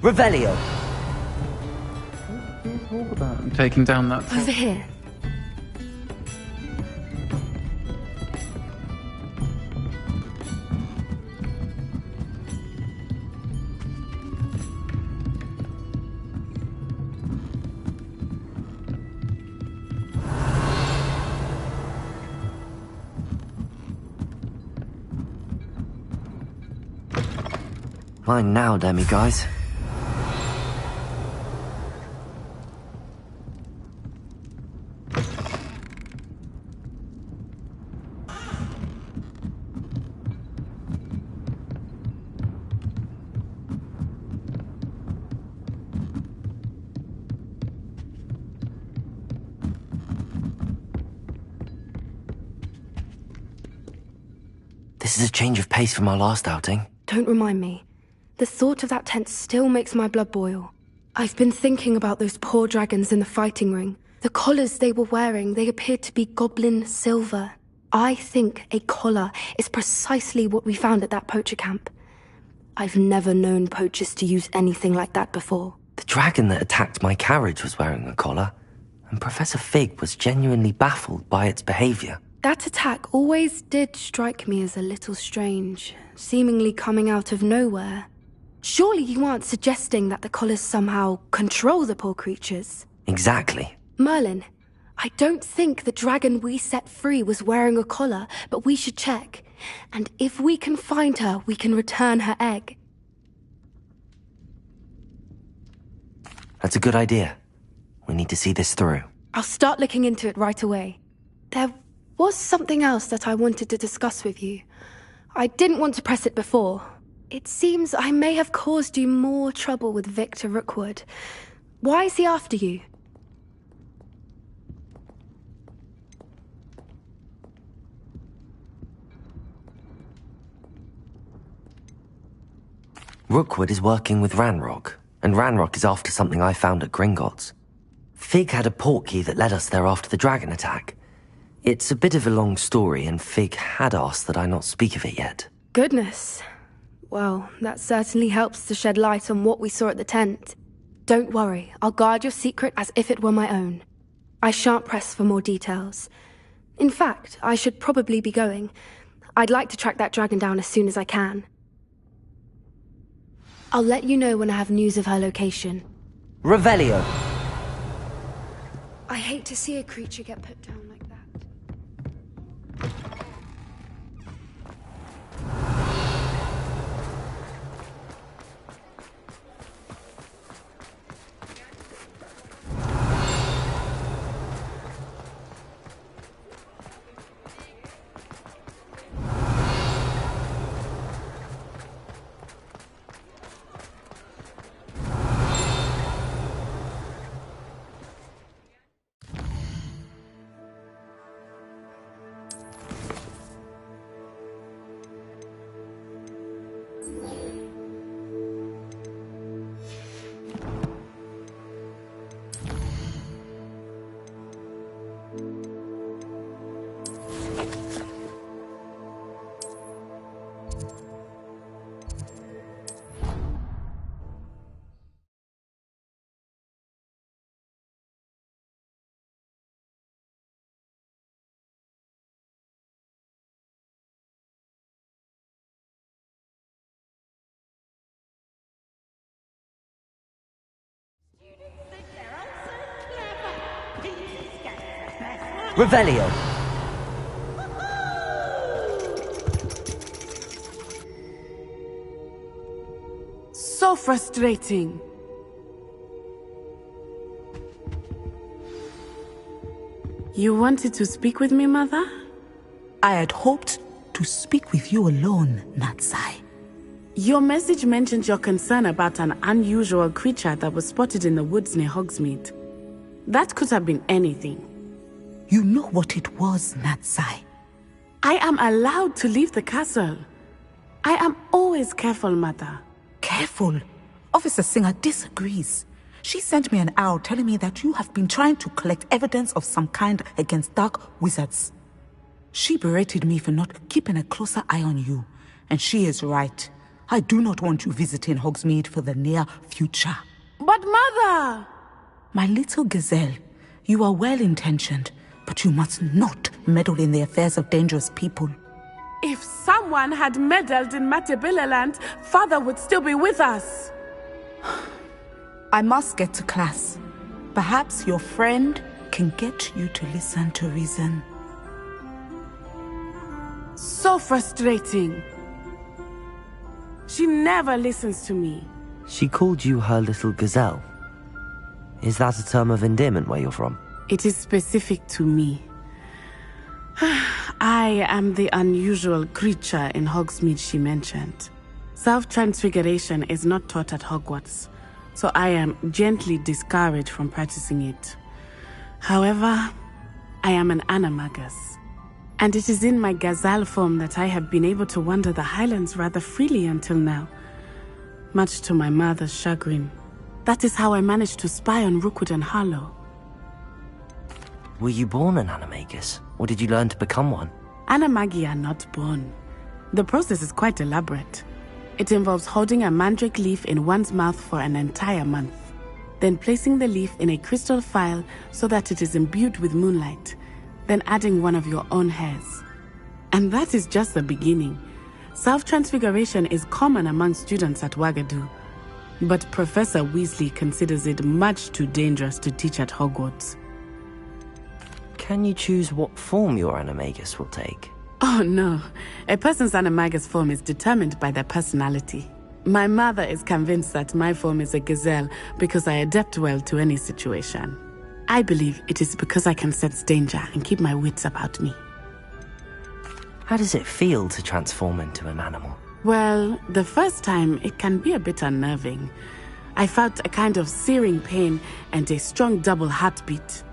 Revelio. I'm taking down that. Over here. Mine now, demiguise. This is a change of pace from our last outing. Don't remind me. The thought of that tent still makes my blood boil. I've been thinking about those poor dragons in the fighting ring. The collars they were wearing, they appeared to be goblin silver. I think a collar is precisely what we found at that poacher camp. I've never known poachers to use anything like that before. The dragon that attacked my carriage was wearing a collar, and Professor Fig was genuinely baffled by its behavior. That attack always did strike me as a little strange, seemingly coming out of nowhere. Surely you aren't suggesting that the collars somehow control the poor creatures? Exactly. Merlin, I don't think the dragon we set free was wearing a collar, but we should check. And if we can find her, we can return her egg. That's a good idea. We need to see this through. I'll start looking into it right away. There was something else that I wanted to discuss with you. I didn't want to press it before. It seems I may have caused you more trouble with Victor Rookwood. Why is he after you? Rookwood is working with Ranrock, and Ranrock is after something I found at Gringotts. Fig had a portkey that led us there after the dragon attack. It's a bit of a long story, and Fig had asked that I not speak of it yet. Goodness. Well, that certainly helps to shed light on what we saw at the tent. Don't worry, I'll guard your secret as if it were my own. I shan't press for more details. In fact, I should probably be going. I'd like to track that dragon down as soon as I can. I'll let you know when I have news of her location. Revelio. I hate to see a creature get put down like that. Revelio. So frustrating. You wanted to speak with me, Mother? I had hoped to speak with you alone, Natsai. Your message mentioned your concern about an unusual creature that was spotted in the woods near Hogsmeade. That could have been anything. You know what it was, Natsai. I am allowed to leave the castle. I am always careful, Mother. Careful. Officer Singer disagrees. She sent me an owl telling me that you have been trying to collect evidence of some kind against dark wizards. She berated me for not keeping a closer eye on you, and she is right. I do not want you visiting Hogsmeade for the near future. But Mother! My little gazelle, you are well-intentioned, but you must not meddle in the affairs of dangerous people. If someone had meddled in Matabeleland, Father would still be with us. I must get to class. Perhaps your friend can get you to listen to reason. So frustrating. She never listens to me. She called you her little gazelle. Is that a term of endearment where you're from? It is specific to me. I am the unusual creature in Hogsmeade she mentioned. Self-transfiguration is not taught at Hogwarts, so I am gently discouraged from practicing it. However, I am an animagus, and it is in my gazelle form that I have been able to wander the Highlands rather freely until now, much to my mother's chagrin. That is how I managed to spy on Rookwood and Harlow. Were you born an animagus, or did you learn to become one? Animagi are not born. The process is quite elaborate. It involves holding a mandrake leaf in one's mouth for an entire month, then placing the leaf in a crystal phial so that it is imbued with moonlight, then adding one of your own hairs. And that is just the beginning. Self-transfiguration is common among students at Wagadu, but Professor Weasley considers it much too dangerous to teach at Hogwarts. Can you choose what form your animagus will take? Oh no, a person's animagus form is determined by their personality. My mother is convinced that my form is a gazelle because I adapt well to any situation. I believe it is because I can sense danger and keep my wits about me. How does it feel to transform into an animal? Well, the first time it can be a bit unnerving. I felt a kind of searing pain and a strong double heartbeat.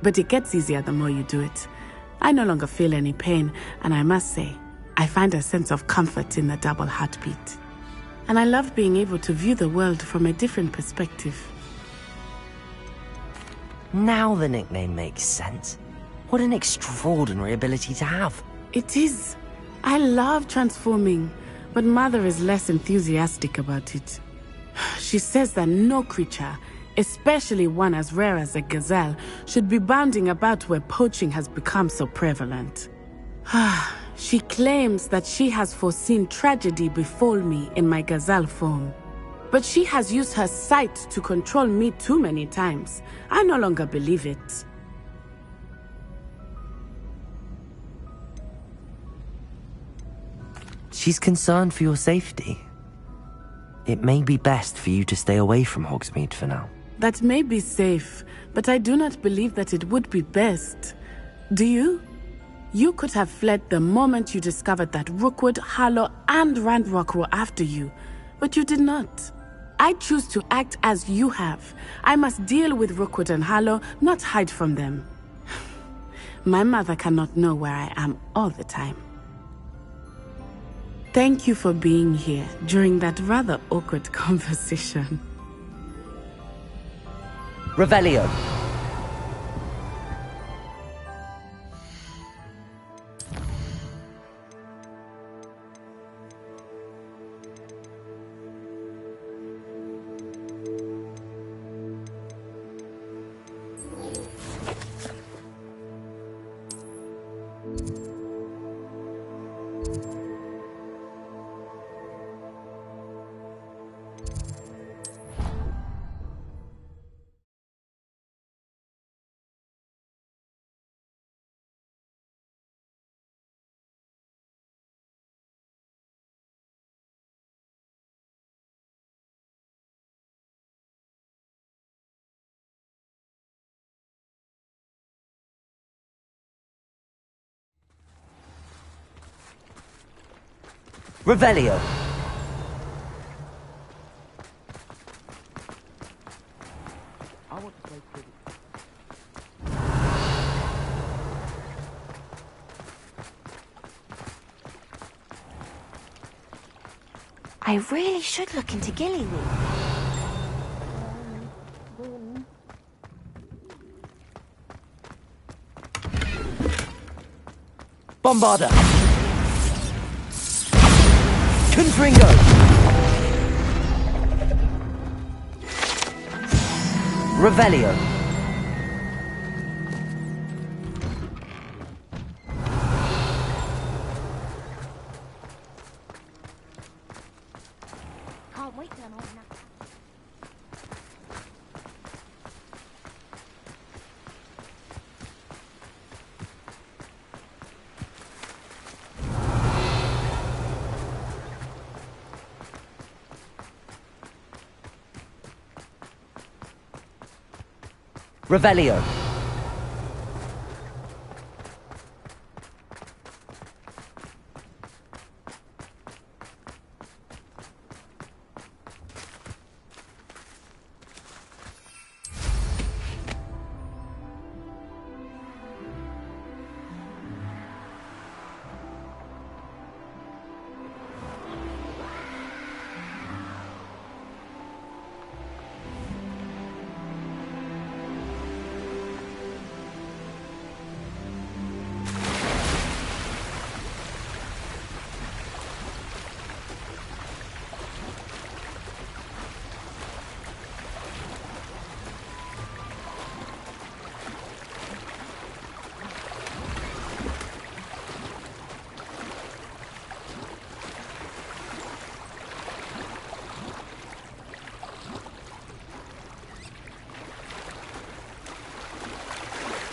But it gets easier the more you do it. I no longer feel any pain, and I must say, I find a sense of comfort in the double heartbeat. And I love being able to view the world from a different perspective. Now the nickname makes sense. What an extraordinary ability to have. It is. I love transforming, but Mother is less enthusiastic about it. She says that no creature, especially one as rare as a gazelle, should be bounding about where poaching has become so prevalent. She claims that she has foreseen tragedy befall me in my gazelle form. But she has used her sight to control me too many times. I no longer believe it. She's concerned for your safety. It may be best for you to stay away from Hogsmeade for now. That may be safe, but I do not believe that it would be best. Do you? You could have fled the moment you discovered that Rookwood, Harlow, and Ranrock were after you, but you did not. I choose to act as you have. I must deal with Rookwood and Harlow, not hide from them. My mother cannot know where I am all the time. Thank you for being here during that rather awkward conversation. Revelio. Revelio. I really should look into Gillyweed. Bombarda. Confringo. Revelio. Can't wait till I'm old enough. Revelio.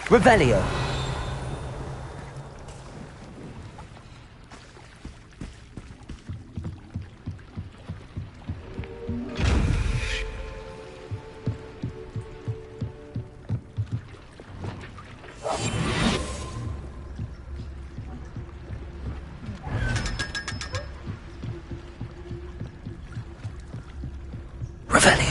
Revelio. Revelio.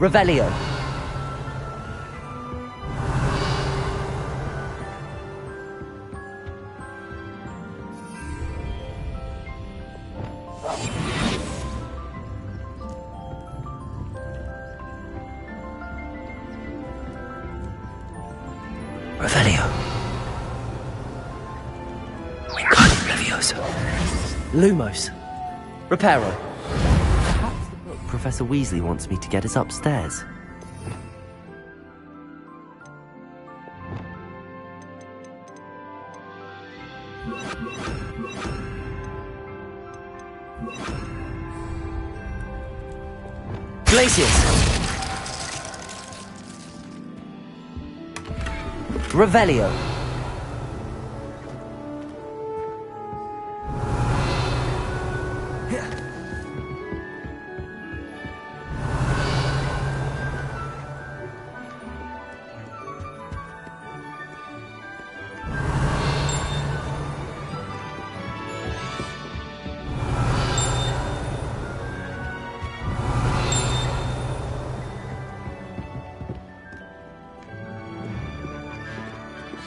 Revelio. Revelio. Wingardium Levioso. Lumos. Reparo. Perhaps the book Professor Weasley wants me to get is upstairs. Glacius. Revelio.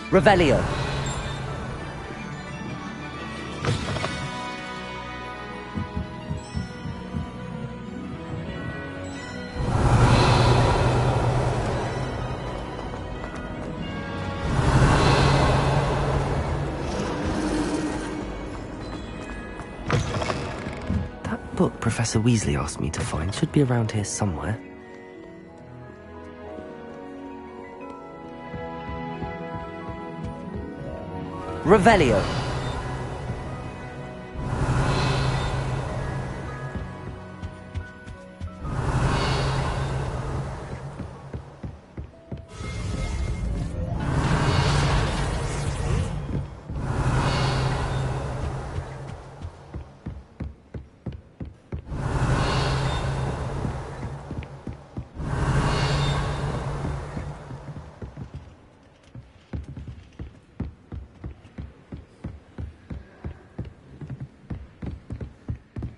Revelio. That book Professor Weasley asked me to find should be around here somewhere. Revelio.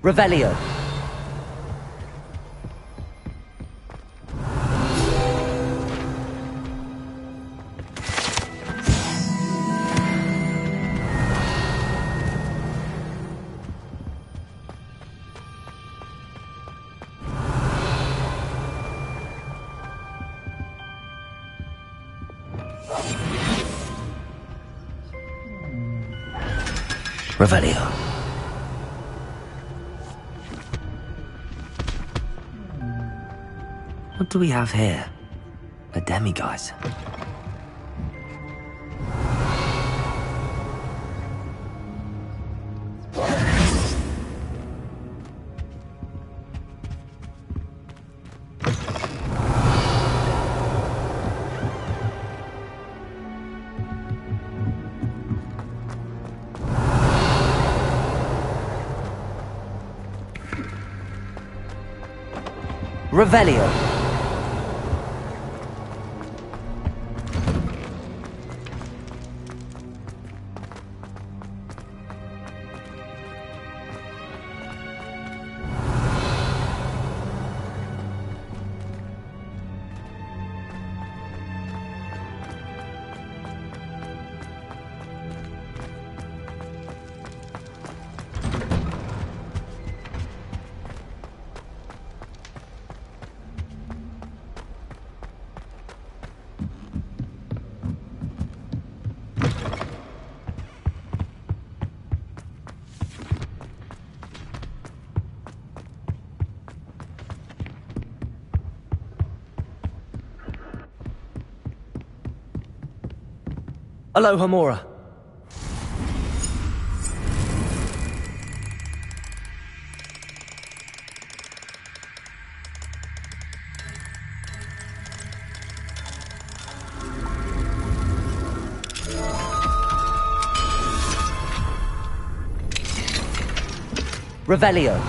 Revelio. Revelio. What do we have here? A demiguise. Revelio. Aloha Mora. Revelio.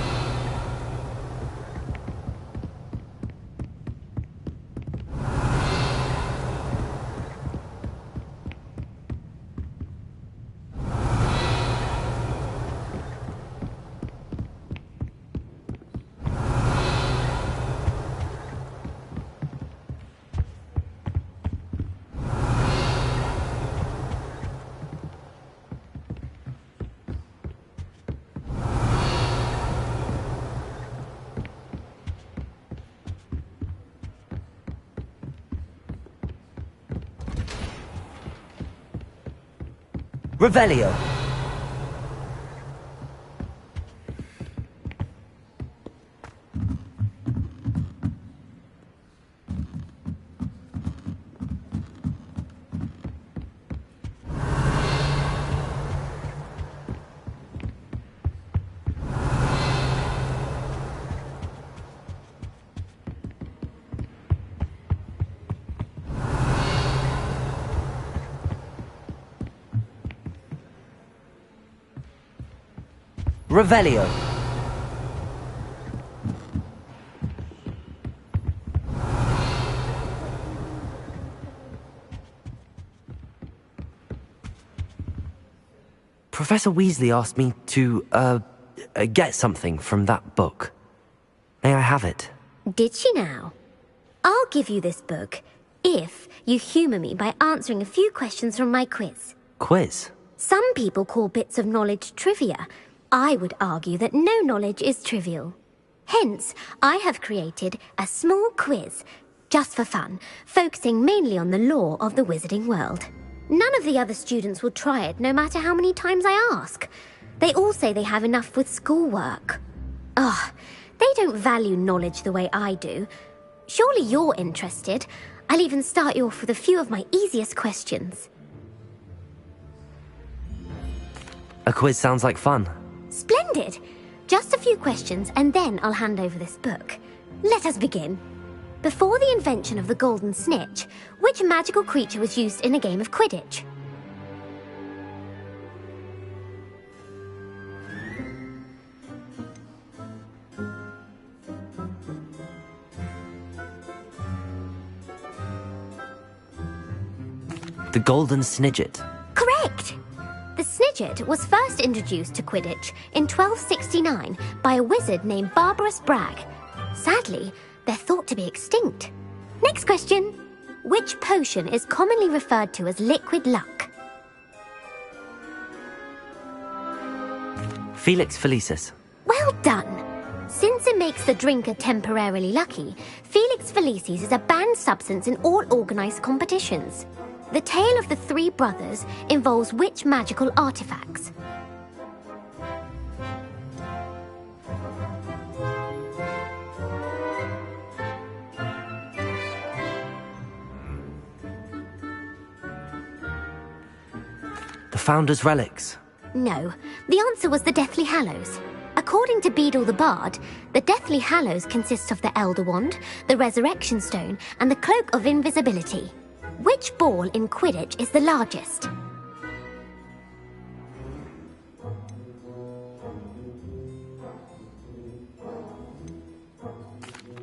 Revelio. Revelio. Professor Weasley asked me to, get something from that book. May I have it? Did she now? I'll give you this book if you humour me by answering a few questions from my quiz. Quiz? Some people call bits of knowledge trivia. I would argue that no knowledge is trivial. Hence, I have created a small quiz, just for fun, focusing mainly on the lore of the wizarding world. None of the other students will try it, no matter how many times I ask. They all say they have enough with schoolwork. Ugh, they don't value knowledge the way I do. Surely you're interested. I'll even start you off with a few of my easiest questions. A quiz sounds like fun. Splendid! Just a few questions, and then I'll hand over this book. Let us begin. Before the invention of the golden snitch, which magical creature was used in a game of Quidditch? The golden snidget. Correct! The snidget cricket was first introduced to Quidditch in 1269 by a wizard named Barbarous Bragg. Sadly, they're thought to be extinct. Next question. Which potion is commonly referred to as liquid luck? Felix Felicis. Well done. Since it makes the drinker temporarily lucky, Felix Felicis is a banned substance in all organised competitions. The tale of the three brothers involves which magical artifacts? The Founder's Relics. No, the answer was the Deathly Hallows. According to Beadle the Bard, the Deathly Hallows consists of the Elder Wand, the Resurrection Stone, and the Cloak of Invisibility. Which ball in Quidditch is the largest?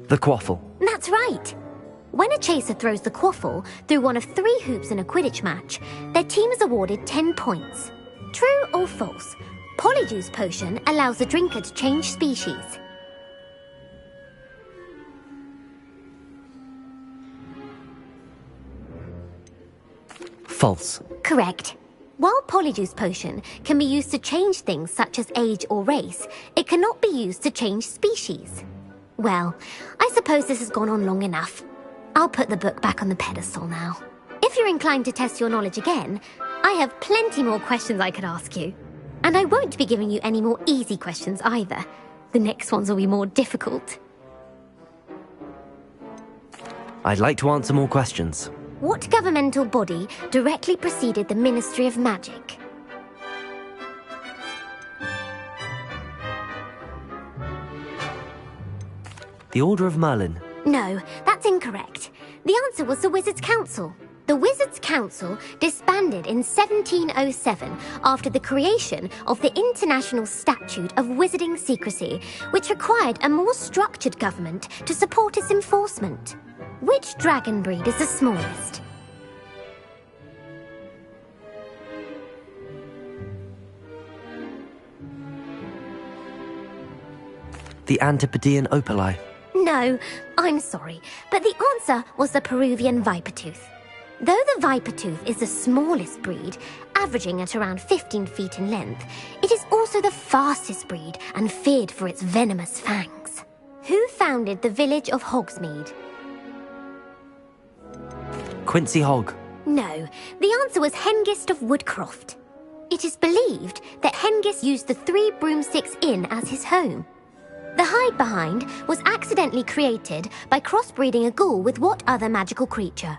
The Quaffle. That's right. When a chaser throws the quaffle through one of 3 hoops in a Quidditch match, their team is awarded 10 points. True or false? Polyjuice potion allows the drinker to change species. False. Correct. While Polyjuice potion can be used to change things such as age or race, it cannot be used to change species. Well, I suppose this has gone on long enough. I'll put the book back on the pedestal now. If you're inclined to test your knowledge again, I have plenty more questions I could ask you. And I won't be giving you any more easy questions either. The next ones will be more difficult. I'd like to answer more questions. What governmental body directly preceded the Ministry of Magic? The Order of Merlin. No, that's incorrect. The answer was the Wizards' Council. The Wizards' Council disbanded in 1707 after the creation of the International Statute of Wizarding Secrecy, which required a more structured government to support its enforcement. Which dragon breed is the smallest? The Antipodean Opali. No, I'm sorry, but the answer was the Peruvian Vipertooth. Though the Vipertooth is the smallest breed, averaging at around 15 feet in length, it is also the fastest breed and feared for its venomous fangs. Who founded the village of Hogsmeade? Quincy Hogg. No, the answer was Hengist of Woodcroft. It is believed that Hengist used the 3 Broomsticks Inn as his home. The hide behind was accidentally created by crossbreeding a ghoul with what other magical creature?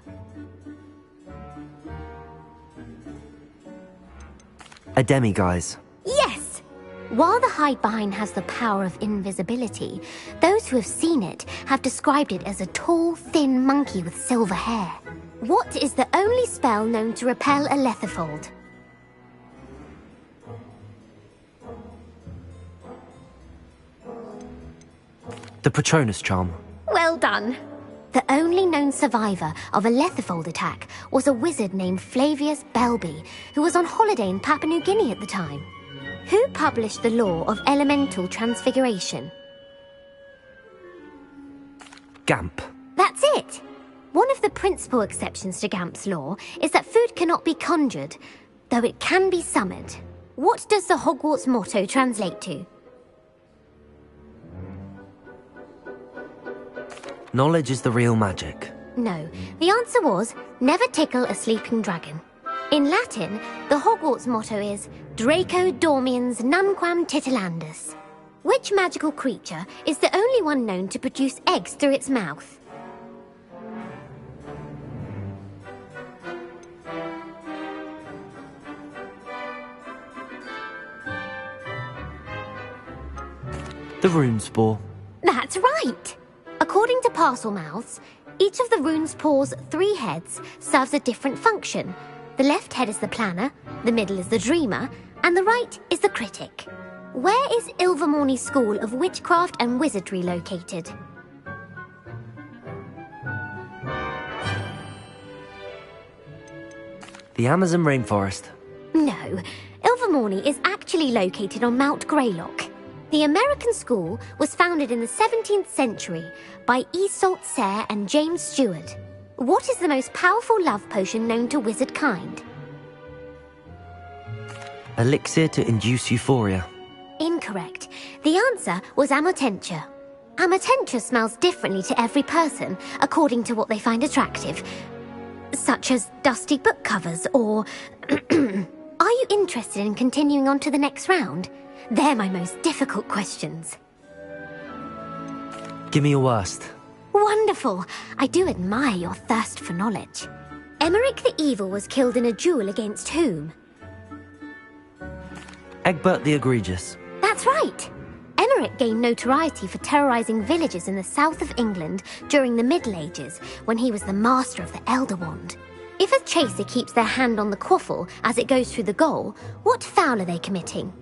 A demiguise. Yes! While the hide behind has the power of invisibility, those who have seen it have described it as a tall, thin monkey with silver hair. What is the only spell known to repel a letherfold? The Patronus Charm. Well done. The only known survivor of a letherfold attack was a wizard named Flavius Belby, who was on holiday in Papua New Guinea at the time. Who published the law of elemental transfiguration? Gamp. That's it! One of the principal exceptions to Gamp's law is that food cannot be conjured, though it can be summoned. What does the Hogwarts motto translate to? Knowledge is the real magic. No, the answer was, never tickle a sleeping dragon. In Latin, the Hogwarts motto is, Draco dormiens nunquam titilandus. Which magical creature is the only one known to produce eggs through its mouth? The Runespore. That's right! According to Parselmouths, each of the Runespore's 3 heads serves a different function. The left head is the planner, the middle is the dreamer, and the right is the critic. Where is Ilvermorny School of Witchcraft and Wizardry located? The Amazon rainforest. No, Ilvermorny is actually located on Mount Greylock. The American school was founded in the 17th century by Iseult Sayre and James Stewart. What is the most powerful love potion known to wizard kind? Elixir to induce euphoria. Incorrect. The answer was Amotentia. Amotentia smells differently to every person, according to what they find attractive, such as dusty book covers or... Are you interested in continuing on to the next round? They're my most difficult questions. Give me your worst. Wonderful. I do admire your thirst for knowledge. Emmerich the Evil was killed in a duel against whom? Egbert the Egregious. That's right. Emmerich gained notoriety for terrorizing villages in the south of England during the Middle Ages, when he was the master of the Elder Wand. If a chaser keeps their hand on the quaffle as it goes through the goal, what foul are they committing?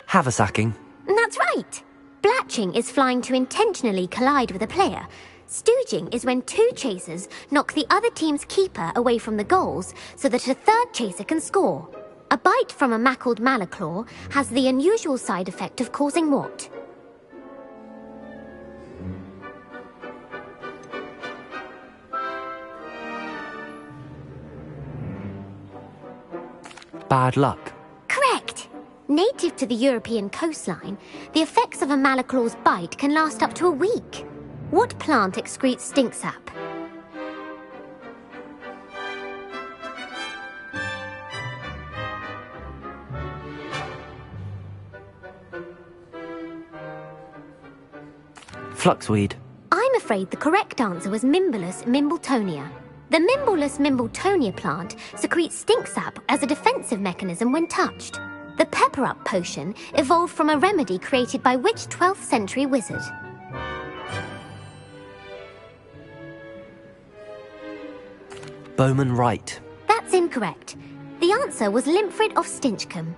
Haversacking. That's right. Blatching is flying to intentionally collide with a player. Stooging is when two chasers knock the other team's keeper away from the goals so that a third chaser can score. A bite from a mackled malaclaw has the unusual side effect of causing what? Bad luck. Correct. Native to the European coastline, the effects of a malaclaw's bite can last up to a week. What plant excretes stink sap? Fluxweed. I'm afraid the correct answer was Mimbulus mimbletonia. The Mimbulus mimbletonia plant secretes stink sap as a defensive mechanism when touched. The pepper-up potion evolved from a remedy created by which 12th century wizard? Bowman Wright. That's incorrect. The answer was Limfrid of Stinchcombe.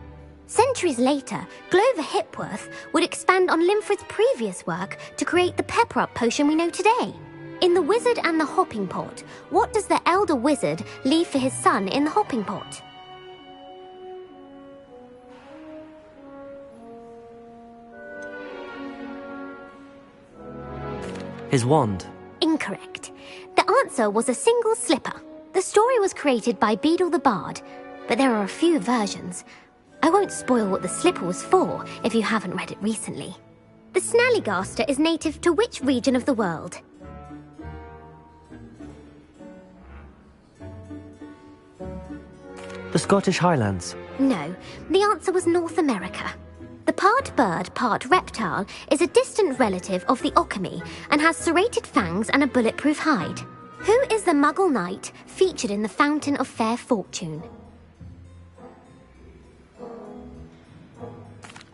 Centuries later, Glover Hipworth would expand on Limfrid's previous work to create the pepper-up potion we know today. In The Wizard and the Hopping Pot, what does the elder wizard leave for his son in the hopping pot? His wand. Incorrect. The answer was a single slipper. The story was created by Beadle the Bard, but there are a few versions. I won't spoil what the slipper was for if you haven't read it recently. The Snallygaster is native to which region of the world? The Scottish Highlands. No, the answer was North America. The part bird, part reptile is a distant relative of the Occamy and has serrated fangs and a bulletproof hide. Who is the Muggle knight featured in the Fountain of Fair Fortune?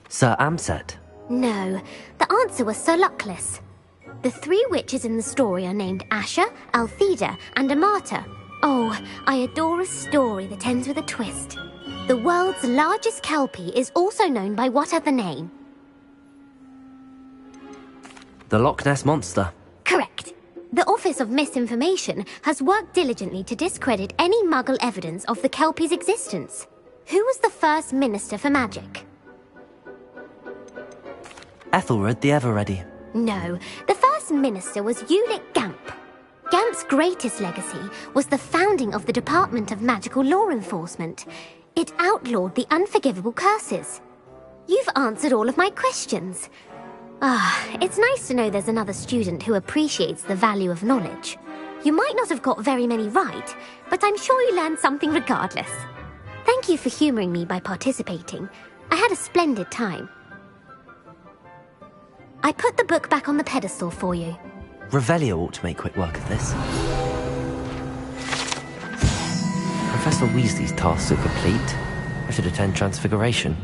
Sir Amset. No, the answer was Sir Luckless. The three witches in the story are named Asher, Altheda, and Amata. Oh, I adore a story that ends with a twist. The world's largest kelpie is also known by what other name? The Loch Ness Monster. Correct. The Office of Misinformation has worked diligently to discredit any Muggle evidence of the kelpie's existence. Who was the first Minister for Magic? Ethelred the Ever-Ready. No, the first minister was Ulick Gamp. Gamp's greatest legacy was the founding of the Department of Magical Law Enforcement. It outlawed the unforgivable curses. You've answered all of my questions. It's nice to know there's another student who appreciates the value of knowledge. You might not have got very many right, but I'm sure you learned something regardless. Thank you for humouring me by participating. I had a splendid time. I put the book back on the pedestal for you. Revelio ought to make quick work of this. Professor Weasley's tasks are complete. I should attend Transfiguration.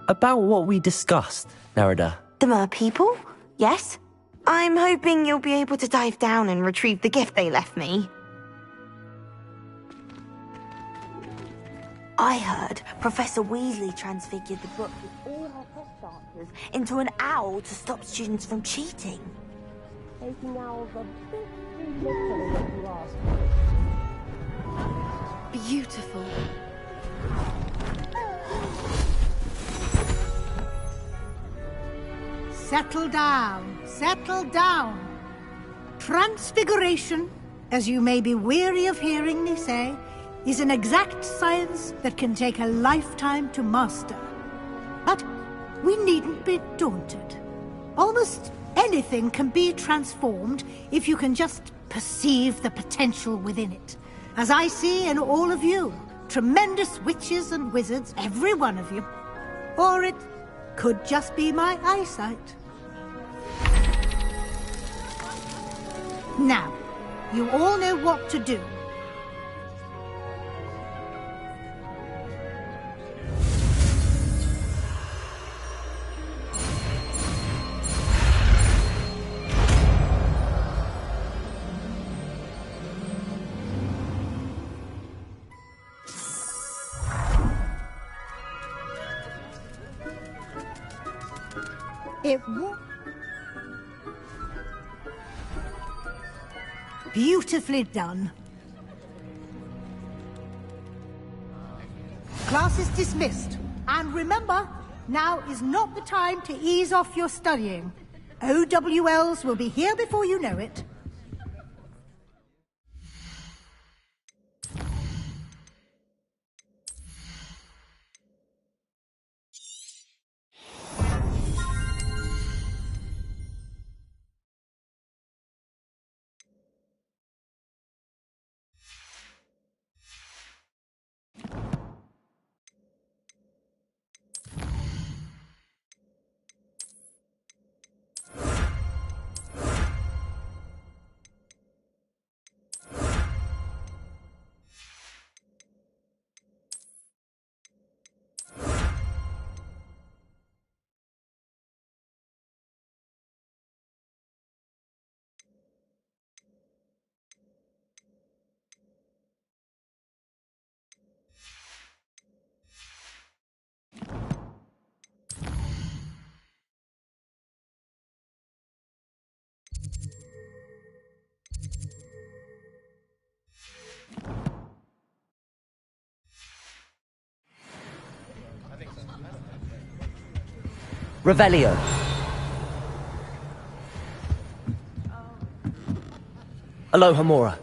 About what we discussed, Nerida. The mer people? Yes. I'm hoping you'll be able to dive down and retrieve the gift they left me. I heard Professor Weasley transfigured the book with all her test answers into an owl to stop students from cheating. Making owls a bit too literal if you ask. Beautiful. Settle down, settle down. Transfiguration, as you may be weary of hearing me say, is an exact science that can take a lifetime to master. But we needn't be daunted. Almost anything can be transformed if you can just perceive the potential within it. As I see in all of you, tremendous witches and wizards, every one of you. Or it could just be my eyesight. Now, you all know what to do. Beautifully done. Class is dismissed. And remember, now is not the time to ease off your studying. OWLs will be here before you know it. Revelio. Aloha Mora.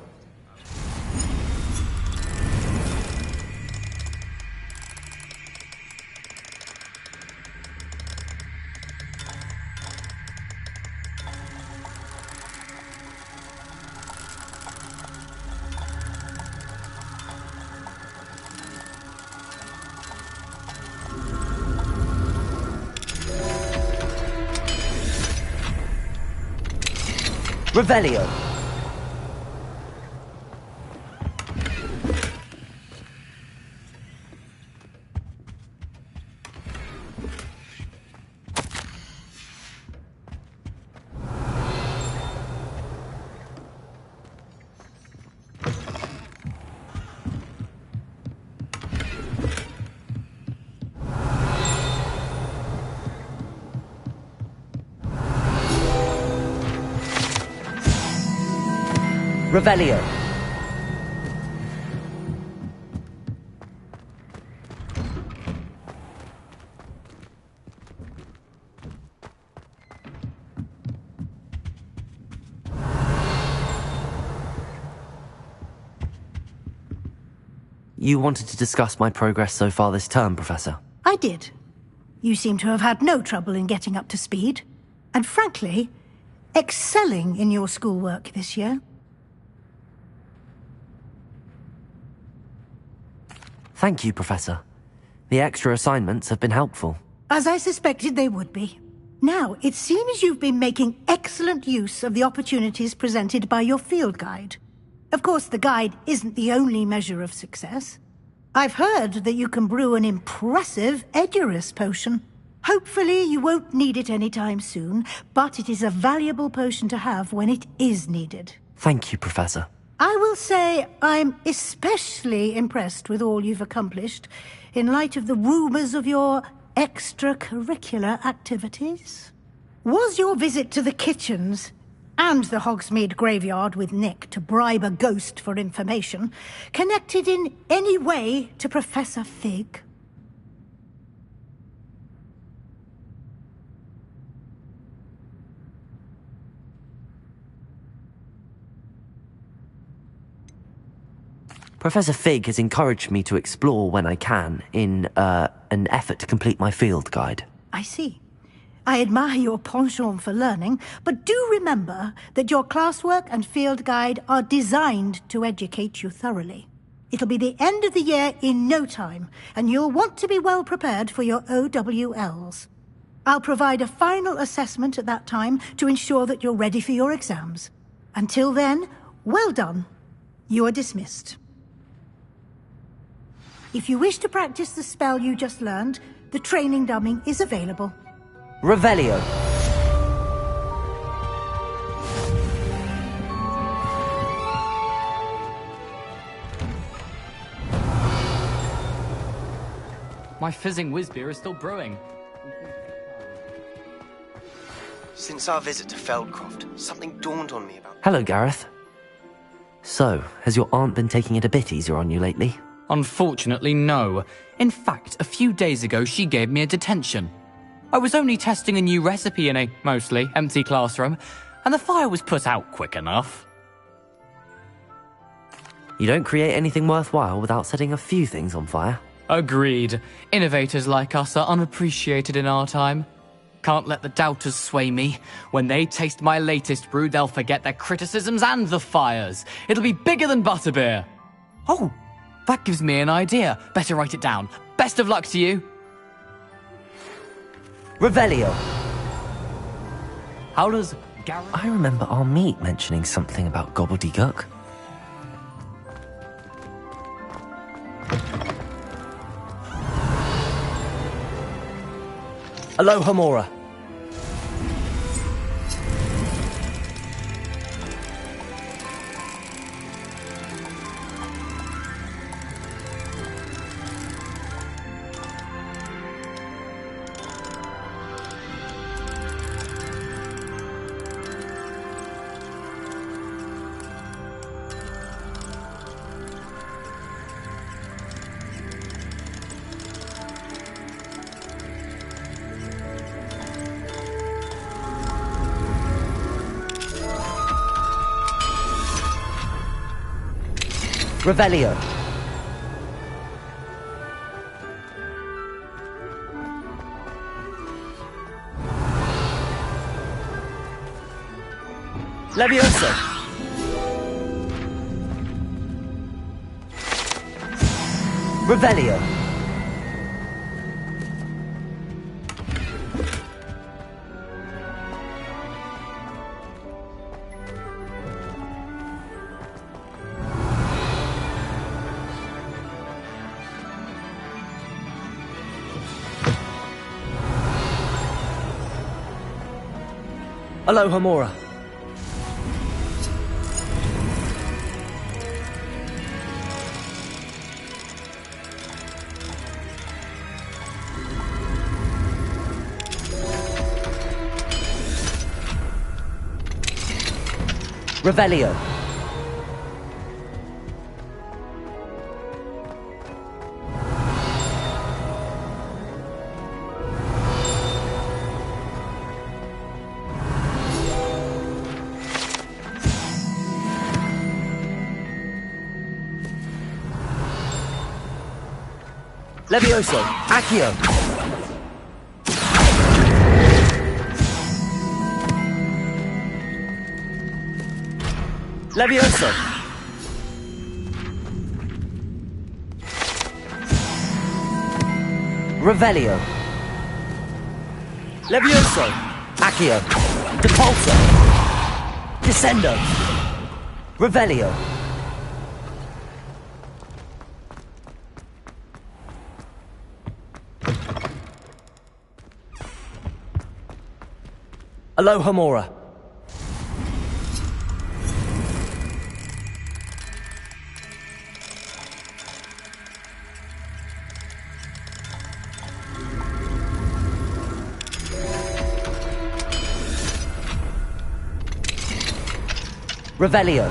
Revelio. Revelio. You wanted to discuss my progress so far this term, Professor? I did. You seem to have had no trouble in getting up to speed. And frankly, excelling in your schoolwork this year. Thank you, Professor. The extra assignments have been helpful. As I suspected they would be. Now, it seems you've been making excellent use of the opportunities presented by your field guide. Of course, the guide isn't the only measure of success. I've heard that you can brew an impressive Edurus potion. Hopefully you won't need it anytime soon, but it is a valuable potion to have when it is needed. Thank you, Professor. I will say I'm especially impressed with all you've accomplished in light of the rumors of your extracurricular activities. Was your visit to the kitchens and the Hogsmeade graveyard with Nick to bribe a ghost for information connected in any way to Professor Fig? Professor Fig has encouraged me to explore when I can in an effort to complete my field guide. I see. I admire your penchant for learning, but do remember that your classwork and field guide are designed to educate you thoroughly. It'll be the end of the year in no time, and you'll want to be well prepared for your OWLs. I'll provide a final assessment at that time to ensure that you're ready for your exams. Until then, well done. You are dismissed. If you wish to practice the spell you just learned, the training dummy is available. Revelio. My fizzing whiz-beer is still brewing. Since our visit to Feldcroft, something dawned on me about... Hello, Gareth. So, has your aunt been taking it a bit easier on you lately? Unfortunately, no. In fact, a few days ago she gave me a detention. I was only testing a new recipe in a mostly empty classroom, and the fire was put out quick enough. You don't create anything worthwhile without setting a few things on fire. Agreed. Innovators like us are unappreciated in our time. Can't let the doubters sway me. When they taste my latest brew, they'll forget their criticisms and the fires. It'll be bigger than butterbeer. Oh, that gives me an idea. Better write it down. Best of luck to you. Revelio. How does Gareth... I remember our meet mentioning something about gobbledygook. Aloha Mora. Revelio. Levioso. Revelio. Aloha Mora. Revelio. Levioso. Accio. Levioso. Revelio. Levioso. Accio. Depulso. Descendo. Revelio. Aloha Mora. Revelio.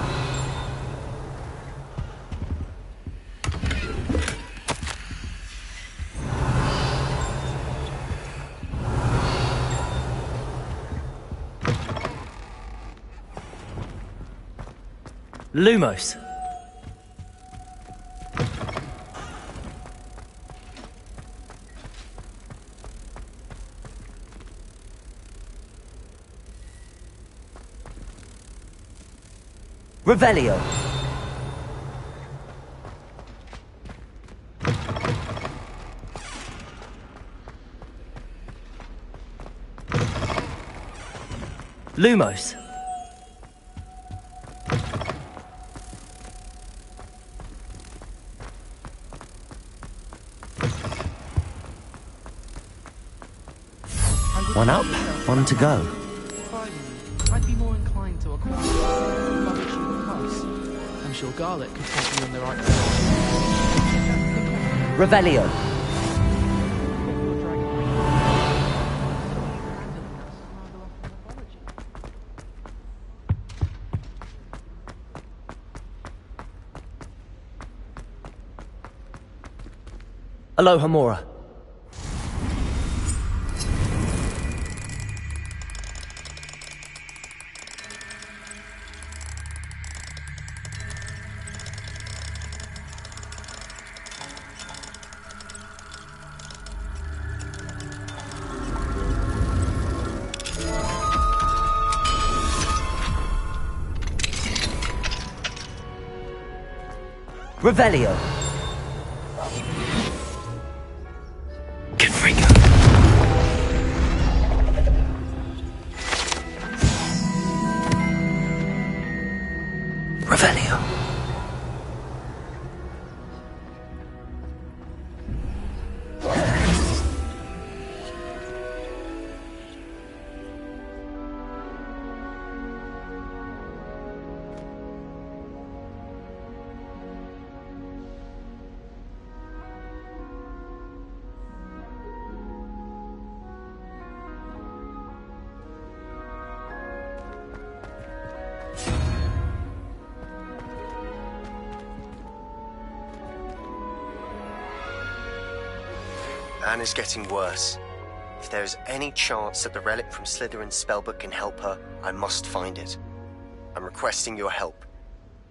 Lumos. Revelio. Lumos. One up, one to go. I'd be more inclined to acquire rubbish in the past. I'm sure Garlic could take you in the right direction. Revelio. Aloha Mora. Revelio. Confringo. Revelio. Anna's getting worse. If there is any chance that the relic from Slytherin's spellbook can help her, I must find it. I'm requesting your help.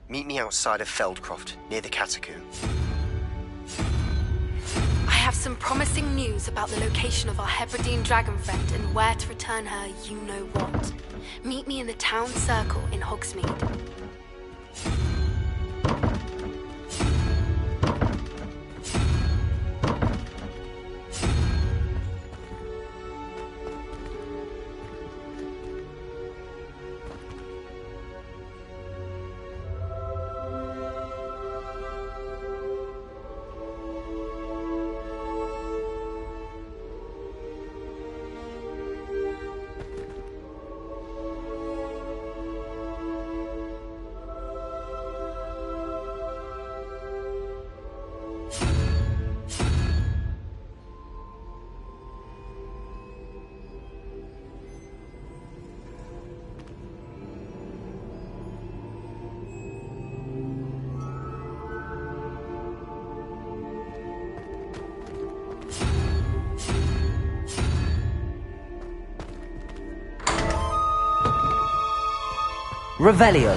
Meet me outside of Feldcroft, near the Catacomb. I have some promising news about the location of our Hebridean dragon friend and where to return her you-know-what. Meet me in the town circle in Hogsmeade. Revelio.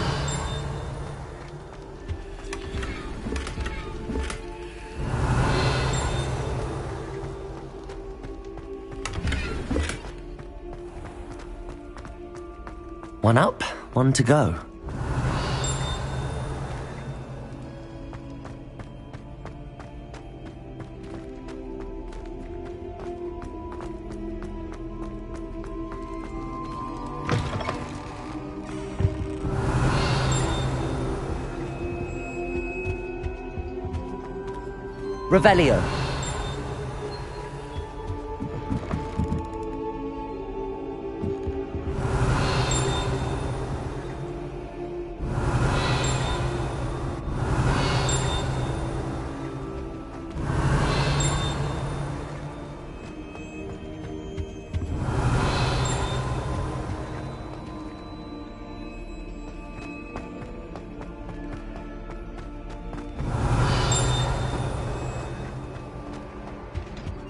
One up, one to go. Revelio.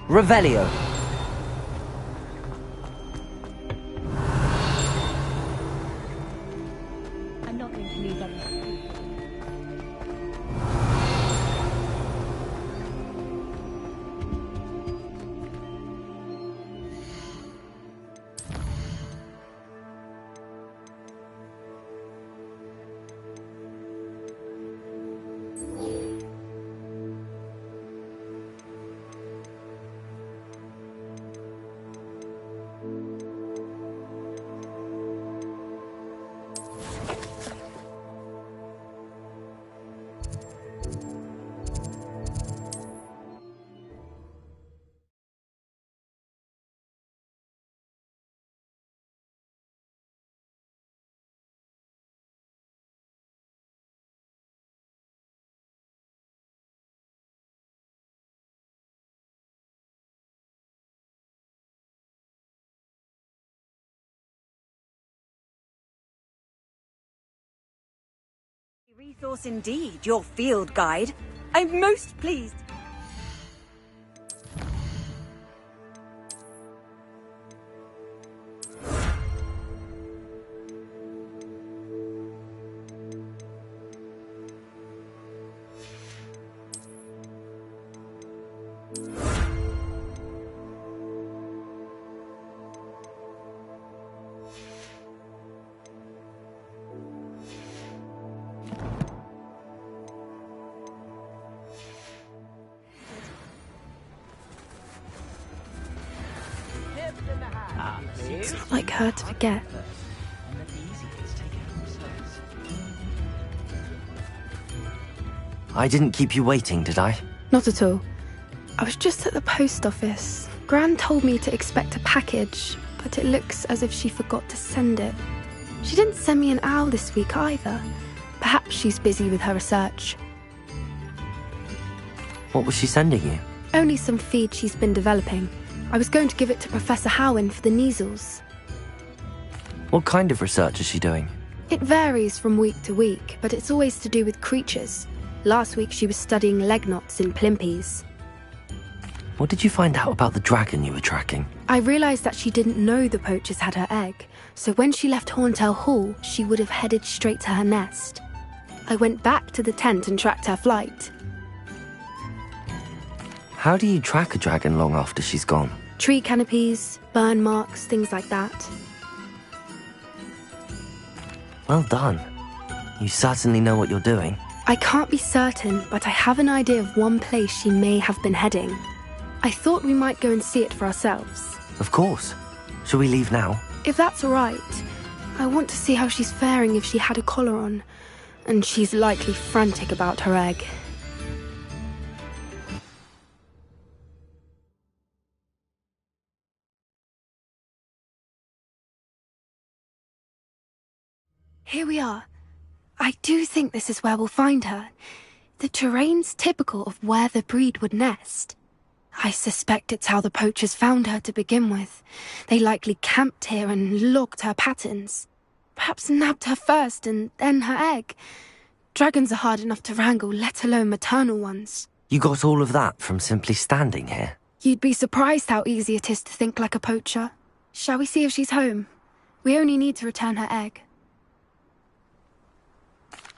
Revelio. I'm not going to lose anything. Resource indeed, your field guide. I'm most pleased. It's not like her to forget. I didn't keep you waiting, did I? Not at all. I was just at the post office. Gran told me to expect a package, but it looks as if she forgot to send it. She didn't send me an owl this week either. Perhaps she's busy with her research. What was she sending you? Only some feed she's been developing. I was going to give it to Professor Howin for the measles. What kind of research is she doing? It varies from week to week, but it's always to do with creatures. Last week she was studying leg knots in plimpies. What did you find out about the dragon you were tracking? I realised that she didn't know the poachers had her egg, so when she left Horntail Hall, she would have headed straight to her nest. I went back to the tent and tracked her flight. How do you track a dragon long after she's gone? Tree canopies, burn marks, things like that. Well done. You certainly know what you're doing. I can't be certain, but I have an idea of one place she may have been heading. I thought we might go and see it for ourselves. Of course. Shall we leave now? If that's all right. I want to see how she's faring if she had a collar on. And she's likely frantic about her egg. Here we are. I do think this is where we'll find her. The terrain's typical of where the breed would nest. I suspect it's how the poachers found her to begin with. They likely camped here and logged her patterns. Perhaps nabbed her first and then her egg. Dragons are hard enough to wrangle, let alone maternal ones. You got all of that from simply standing here? You'd be surprised how easy it is to think like a poacher. Shall we see if she's home? We only need to return her egg.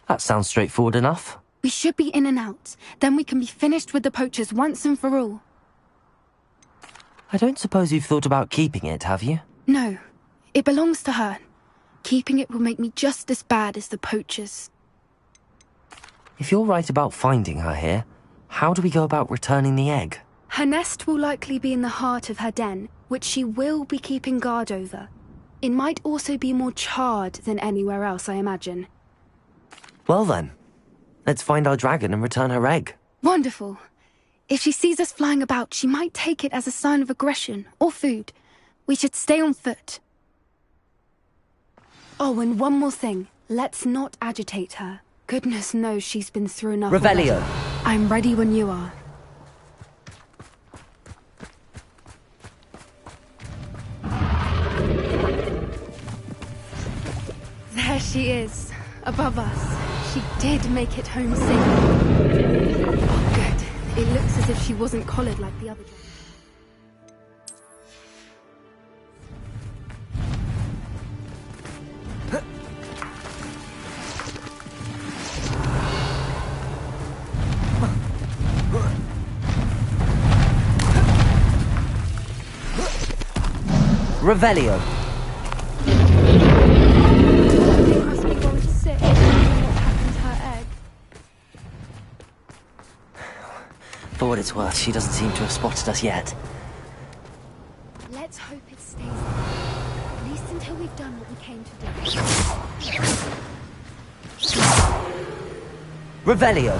That sounds straightforward enough. We should be in and out. Then we can be finished with the poachers once and for all. I don't suppose you've thought about keeping it, have you? No. It belongs to her. Keeping it will make me just as bad as the poachers. If you're right about finding her here, how do we go about returning the egg? Her nest will likely be in the heart of her den, which she will be keeping guard over. It might also be more charred than anywhere else, I imagine. Well then, let's find our dragon and return her egg. Wonderful. If she sees us flying about, she might take it as a sign of aggression or food. We should stay on foot. Oh, and one more thing. Let's not agitate her. Goodness knows she's been through enough. Revelio. I'm ready when you are. There she is, above us. She did make it home safe. Oh, good. It looks as if she wasn't collared like the other dragons. Revelio. They must be going to sit and wondering what happened to her egg. For what it's worth, she doesn't seem to have spotted us yet. Let's hope it stays there. At least until we've done what we came to do. Revelio.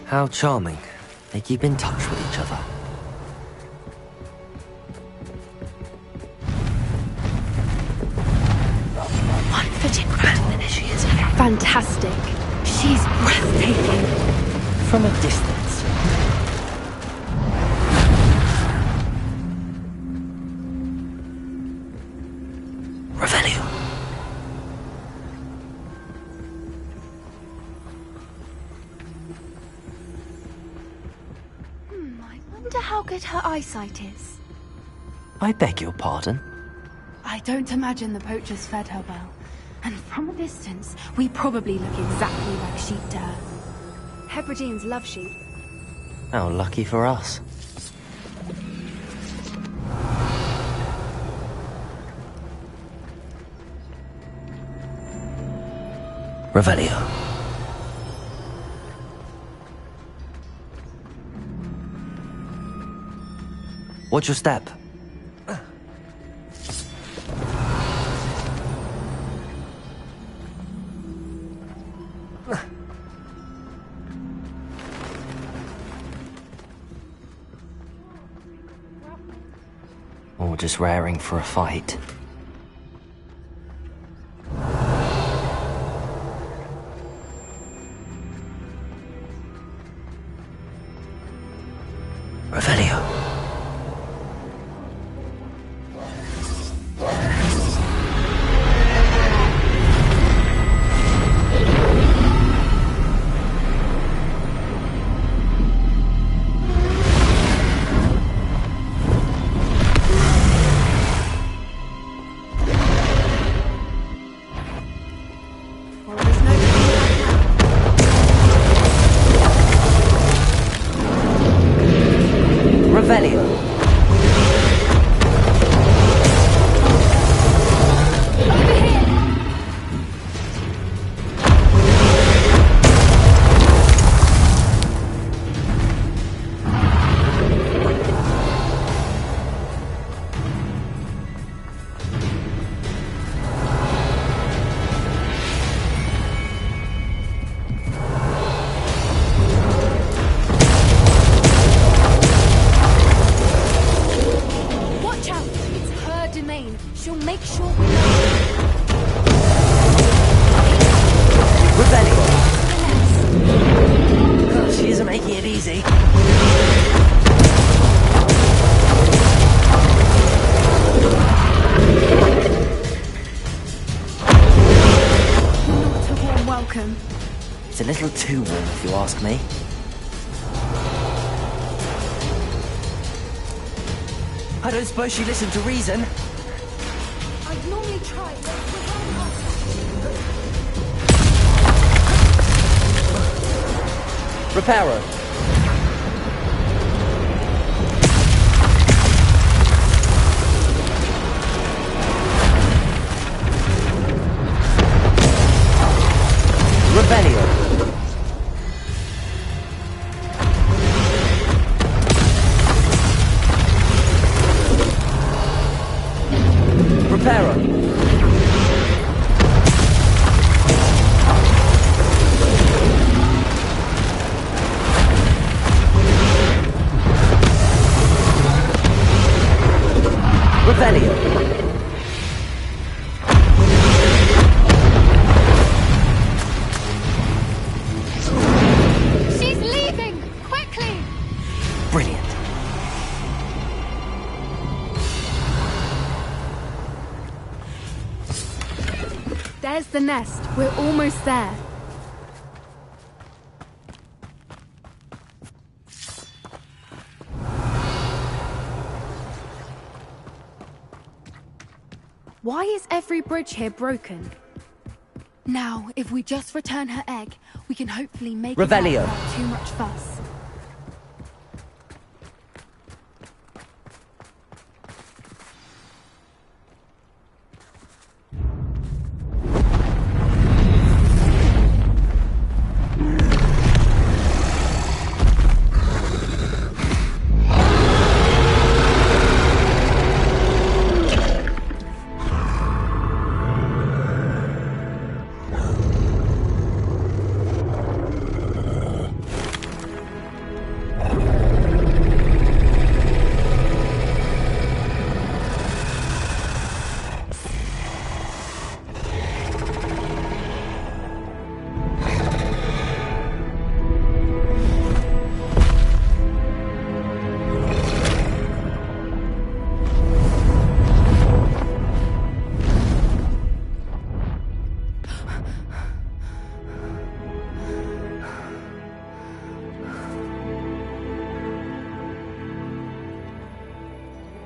How charming. They keep in touch with each other. One foot in front, and there she is. Fantastic. She's breathtaking. From a distance. Revelio. I wonder how good her eyesight is. I beg your pardon? I don't imagine the poachers fed her well. And from a distance, we probably look exactly like sheep to her. Hebrideans love sheep. How lucky for us. Revelio. Watch your step. Or just raring for a fight. Revelio. Revelio. She'll make sure we Revelio. Oh, she isn't making it easy. Not a warm welcome. It's a little too warm, if you ask me. I don't suppose she listened to reason. I'd normally try, but Reparo. Revelio. Reparo. Revelio. she's leaving! Quickly! Brilliant. There's the nest. We're almost there. Why is every bridge here broken? Now, if we just return her egg, we can hopefully make it out Revelio. without too much fuss.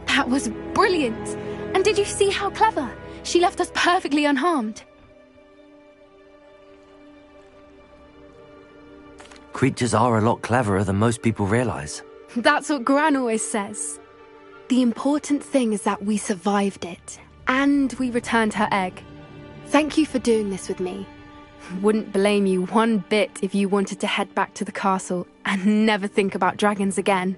That was brilliant! And did you see how clever? She left us perfectly unharmed. Creatures are a lot cleverer than most people realize. That's what Gran always says. The important thing is that we survived it, and we returned her egg. Thank you for doing this with me. Wouldn't blame you one bit if you wanted to head back to the castle and never think about dragons again.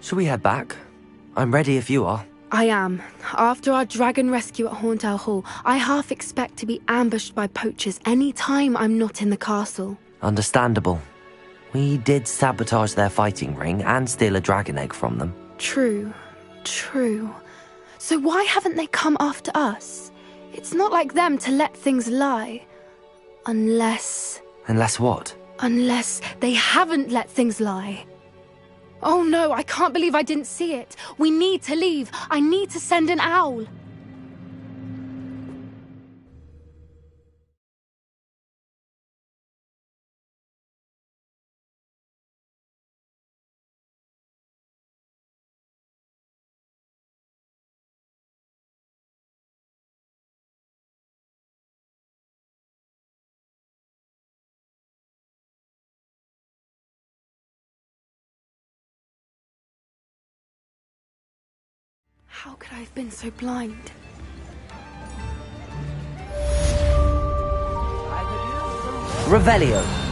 Shall we head back? I'm ready if you are. I am. After our dragon rescue at Hauntel Hall, I half expect to be ambushed by poachers any time I'm not in the castle. Understandable. We did sabotage their fighting ring and steal a dragon egg from them. True. So why haven't they come after us? It's not like them to let things lie. Unless... Unless what? Unless they haven't let things lie. Oh no, I can't believe I didn't see it. We need to leave. I need to send an owl. How could I have been so blind? Revelio.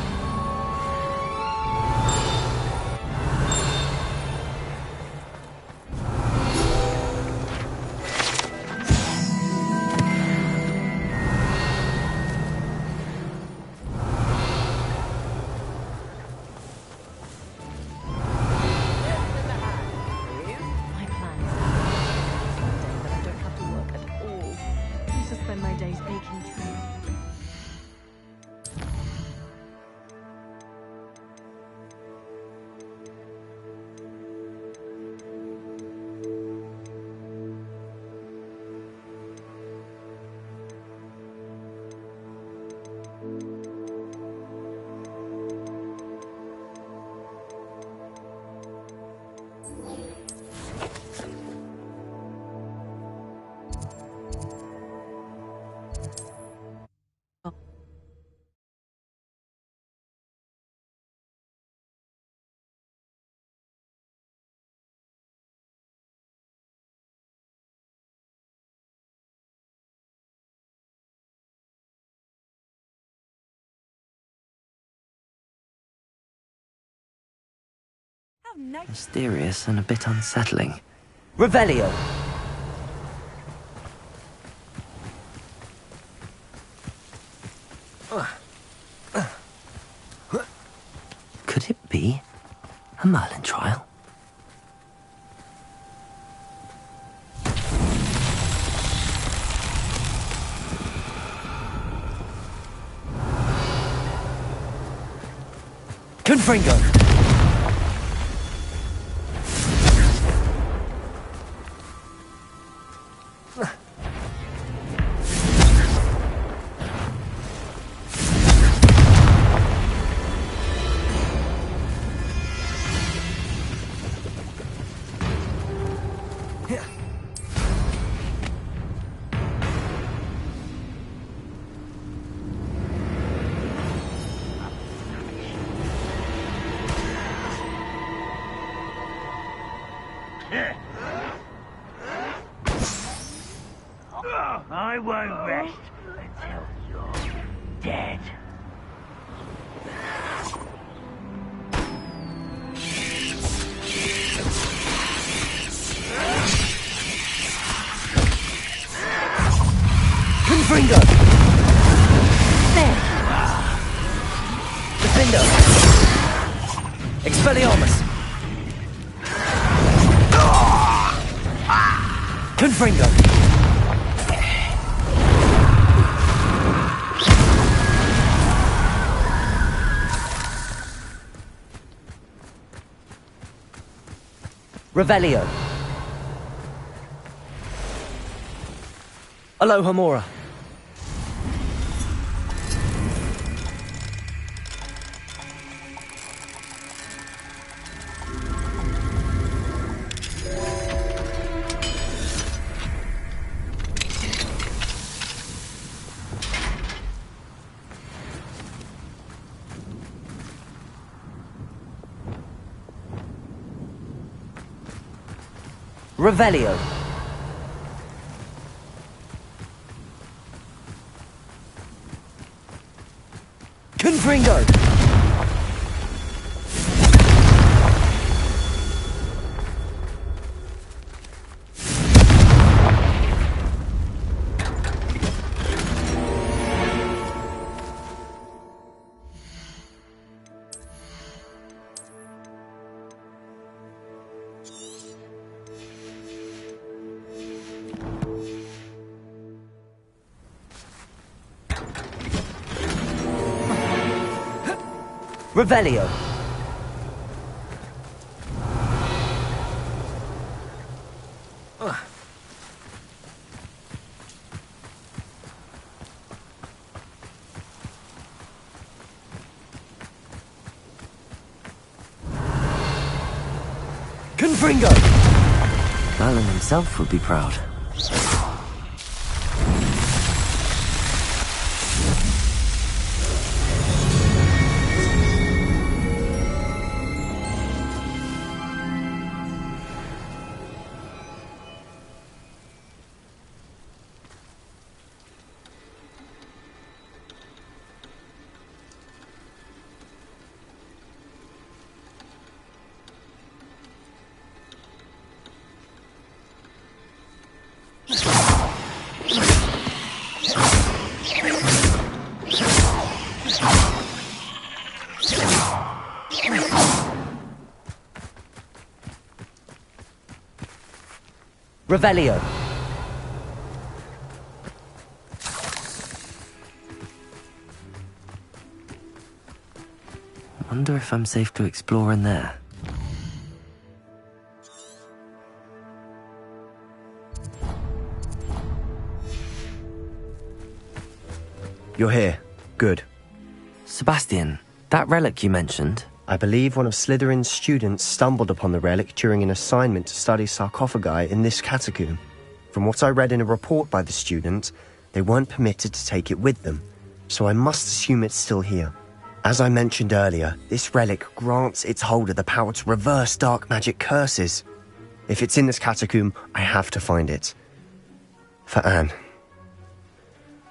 Mysterious and a bit unsettling. Revelio! Could it be a Merlin trial? Confringo! I won't rest until you're dead. Confringo! There! Defender! Expelliarmus! Confringo! Revelio. Alohomora. Revelio. Confringo. Revelio. Confringo! Alan himself would be proud. Revelio. Wonder if I'm safe to explore in there. You're here. Good. Sebastian, that relic you mentioned. I believe one of Slytherin's students stumbled upon the relic during an assignment to study sarcophagi in this catacomb. From what I read in a report by the student, they weren't permitted to take it with them, so I must assume it's still here. As I mentioned earlier, this relic grants its holder the power to reverse dark magic curses. If it's in this catacomb, I have to find it. For Anne.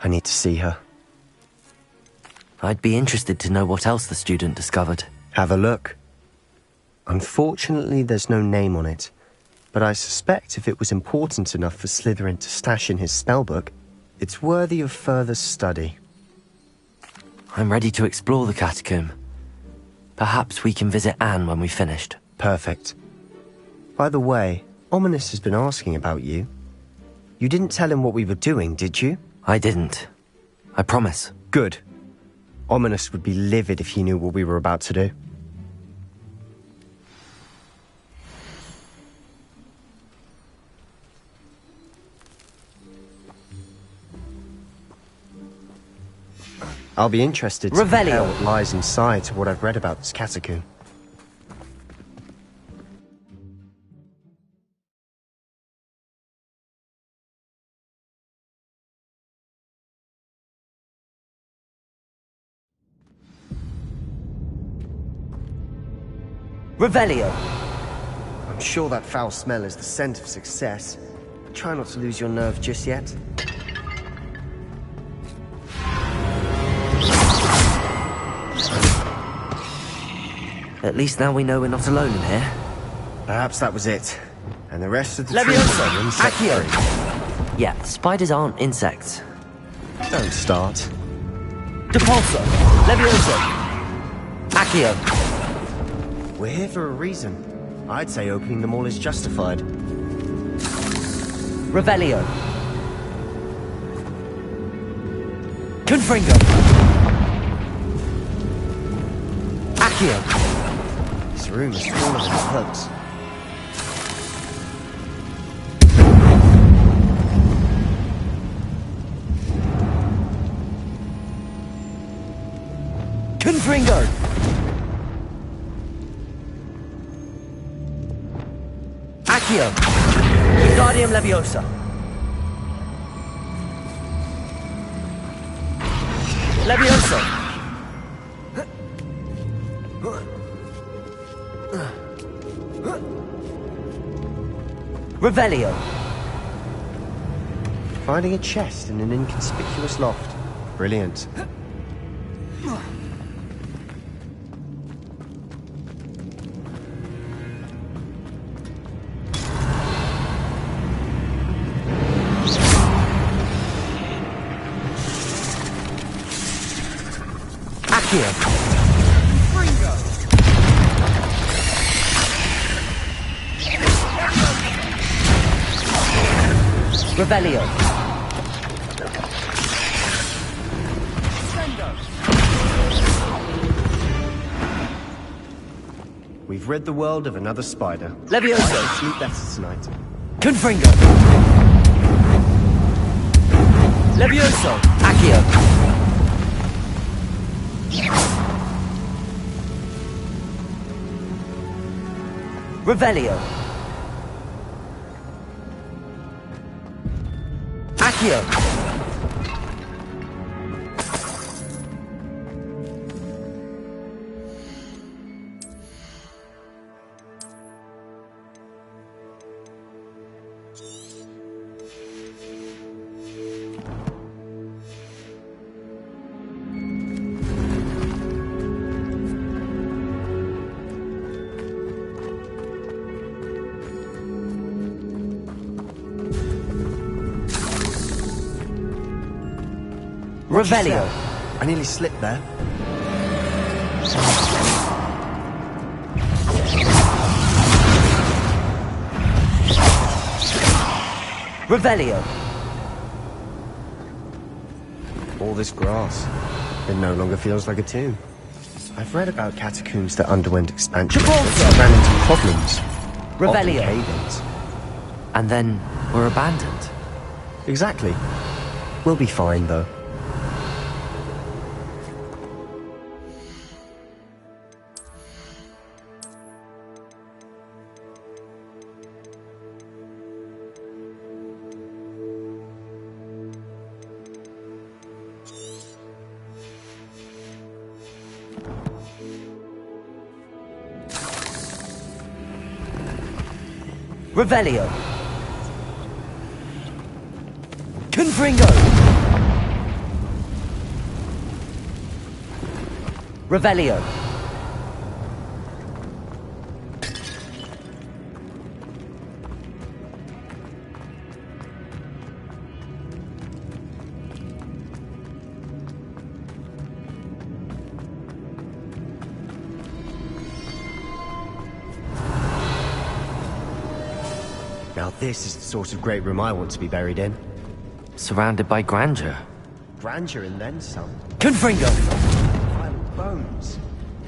I need to see her. I'd be interested to know what else the student discovered. Have a look. Unfortunately, there's no name on it, but I suspect if it was important enough for Slytherin to stash in his spellbook, it's worthy of further study. I'm ready to explore the catacomb. Perhaps we can visit Anne when we've finished. Perfect. By the way, Ominous has been asking about you. You didn't tell him what we were doing, did you? I didn't. I promise. Good. Ominous would be livid if he knew what we were about to do. I'll be interested to hear what lies inside to what I've read about this catacomb. Revelio. I'm sure that foul smell is the scent of success. Try not to lose your nerve just yet. At least now we know we're not alone in here. Perhaps that was it. And the rest of the Leviosa! Accio! Yeah, spiders aren't insects. Don't start. Depulso! Leviosa! Accio! We're here for a reason. I'd say opening them all is justified. Revelio! Confringo! Accio! This room is full of hooks. Confringo! Accio! Wingardium Leviosa! Leviosa! Revelio! Finding a chest in an inconspicuous loft. Brilliant. Accio! Revelio! We've rid the world of another spider. Leviosa! Sleep better tonight. Confringo! Levioso! Accio! Revelio! Accio! Revelio! I nearly slipped there. Revelio! All this grass. It no longer feels like a tomb. I've read about catacombs that underwent expansion that ran into problems. Revelio! Often cave-ins. And then were abandoned. Exactly. We'll be fine, though. Revelio! Confringo! Revelio! Now this is the sort of great room I want to be buried in. Surrounded by grandeur. Grandeur and then some. Confringo! Violent bones.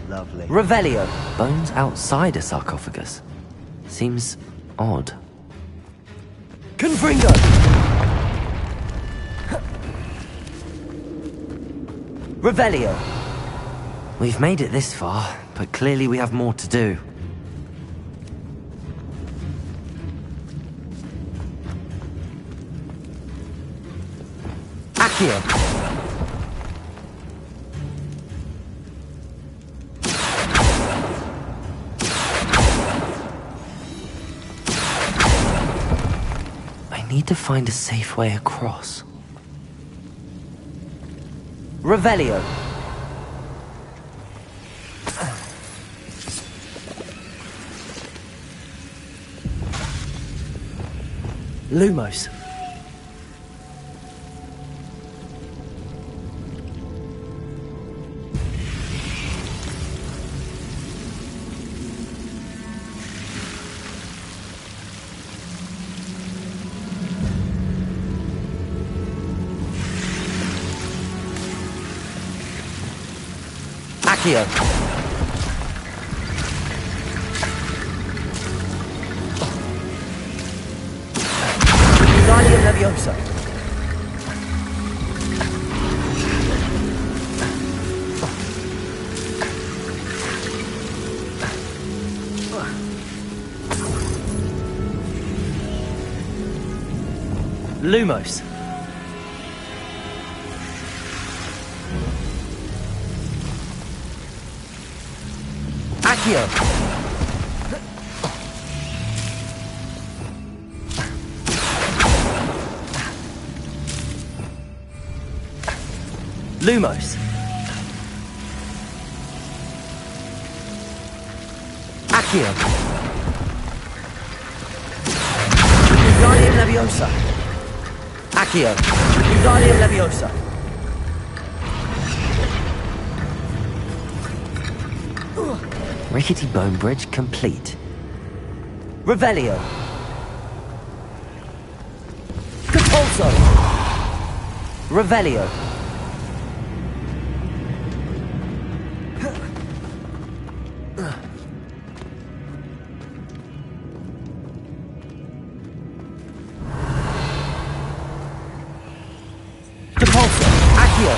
Lovely. Revelio! Bones outside a sarcophagus. Seems odd. Confringo! Revelio! We've made it this far, but clearly we have more to do. Accio! need to find a safe way across. Revelio. Lumos. Accio. Wingardium Leviosa. Lumos. Accio. Lumos. Accio. Wingardium Leviosa. Accio. Wingardium Leviosa. Rickety bone bridge complete. Revelio. Capulso. Revelio. Capulso. Accio.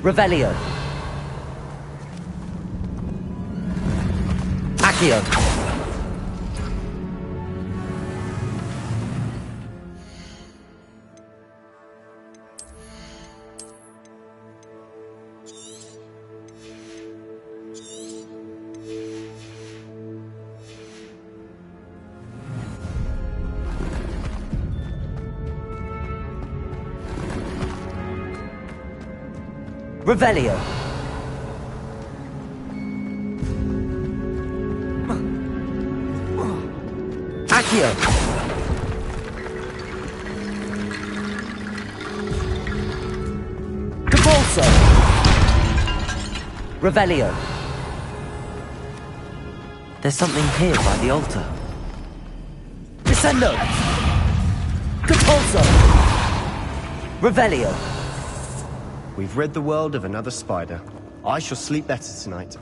Revelio. Accio. Revelio. Accio. Capulso. Revelio. There's something here by the altar. Descendo. Capulso. Revelio. We've rid the world of another spider. I shall sleep better tonight.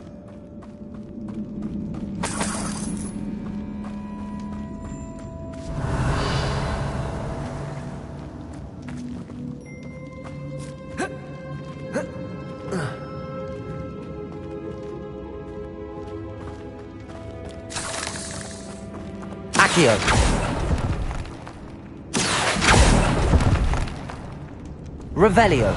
Accio. Revelio.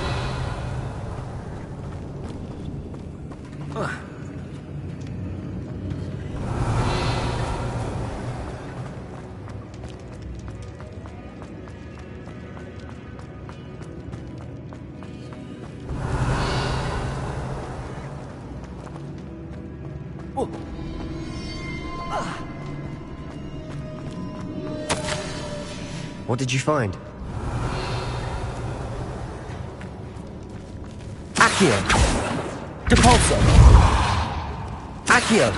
What did you find? Accio. Depulso. Accio.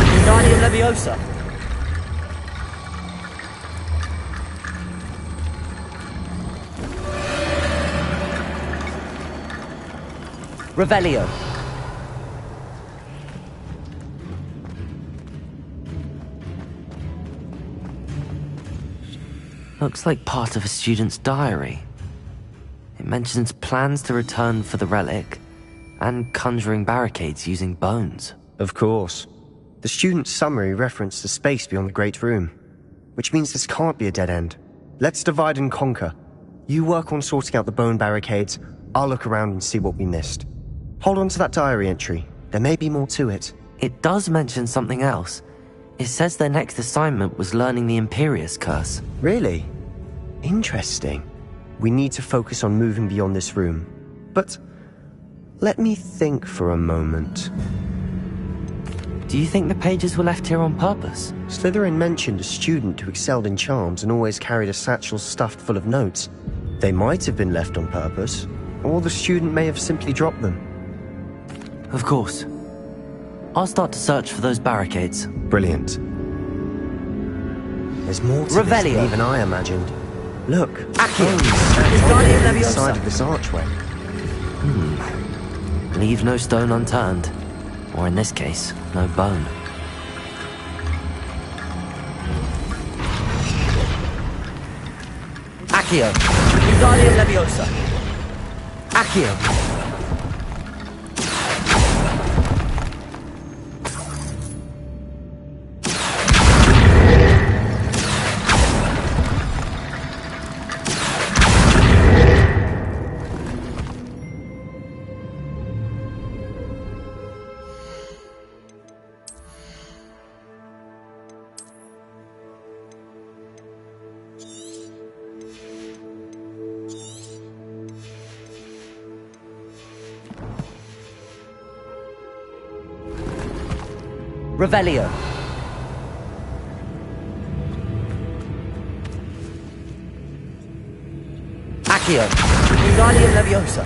Wingardium Leviosa. Revelio. Looks like part of a student's diary. It mentions plans to return for the relic and conjuring barricades using bones. Of course. The student's summary referenced the space beyond the Great Room, which means this can't be a dead end. Let's divide and conquer. You work on sorting out the bone barricades. I'll look around and see what we missed. Hold on to that diary entry. There may be more to it. It does mention something else. It says their next assignment was learning the Imperius Curse. Really? Interesting. We need to focus on moving beyond this room. But let me think for a moment. Do you think the pages were left here on purpose? Slytherin mentioned a student who excelled in charms and always carried a satchel stuffed full of notes. They might have been left on purpose, or the student may have simply dropped them. Of course. I'll start to search for those barricades. Brilliant. There's more to this than even I imagined. Look, Accio, the side of this archway. Leave no stone unturned. Or in this case, no bone. Accio, Wingardium Leviosa. Accio. Revelio. Accio. Wingardium Leviosa.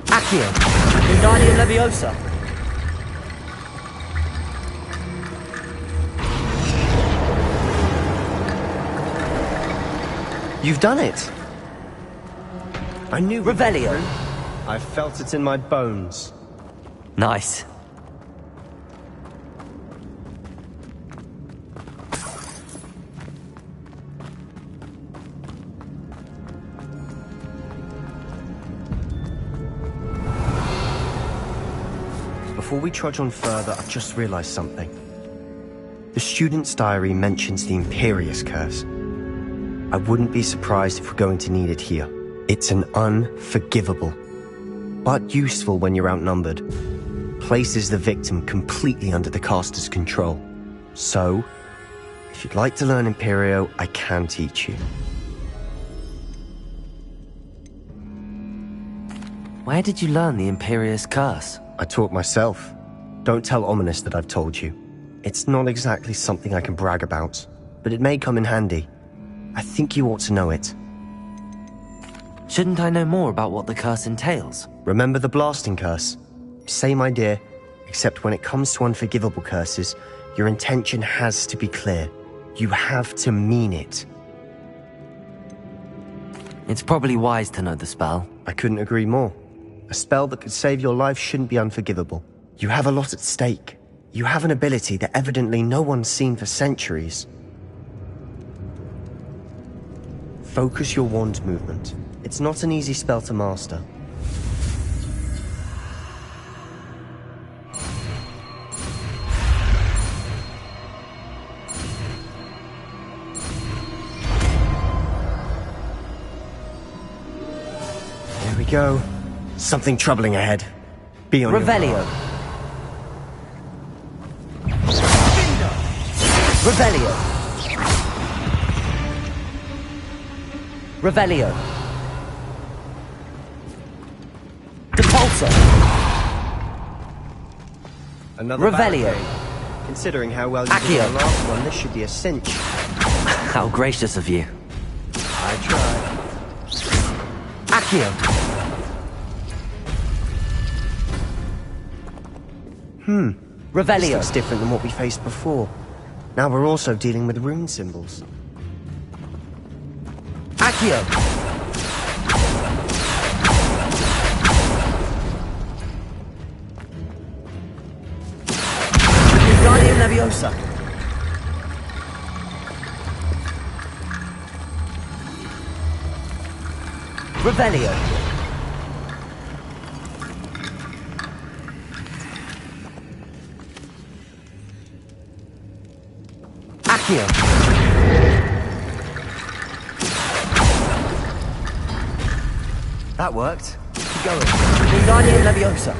Accio. Wingardium Leviosa. You've done it! I knew Revelio. I felt it in my bones. Nice. Before we trudge on further, I've just realized something. The student's diary mentions the Imperius Curse. I wouldn't be surprised if we're going to need it here. It's an unforgivable, but useful when you're outnumbered. Places the victim completely under the caster's control. So, if you'd like to learn Imperio, I can teach you. Where did you learn the Imperius Curse? I taught myself. Don't tell Ominous that I've told you. It's not exactly something I can brag about, but it may come in handy. I think you ought to know it. Shouldn't I know more about what the curse entails? Remember the blasting curse? Same idea, except when it comes to unforgivable curses, your intention has to be clear. You have to mean it. It's probably wise to know the spell. I couldn't agree more. A spell that could save your life shouldn't be unforgivable. You have a lot at stake. You have an ability that evidently no one's seen for centuries. Focus your wand movement. It's not an easy spell to master. There we go. Something troubling ahead. Be on Revelio. your Revelio. Revelio. Depulsor. Another Revelio. barricade. Considering how well you did Accio. the last one, this should be a cinch. How gracious of you. I tried. Accio. This Revelio. looks different than what we faced before. Now we're also dealing with rune symbols. Accio. Wingardium Leviosa. Revelio. Accio. That worked. Keep going. Wingardium Leviosa.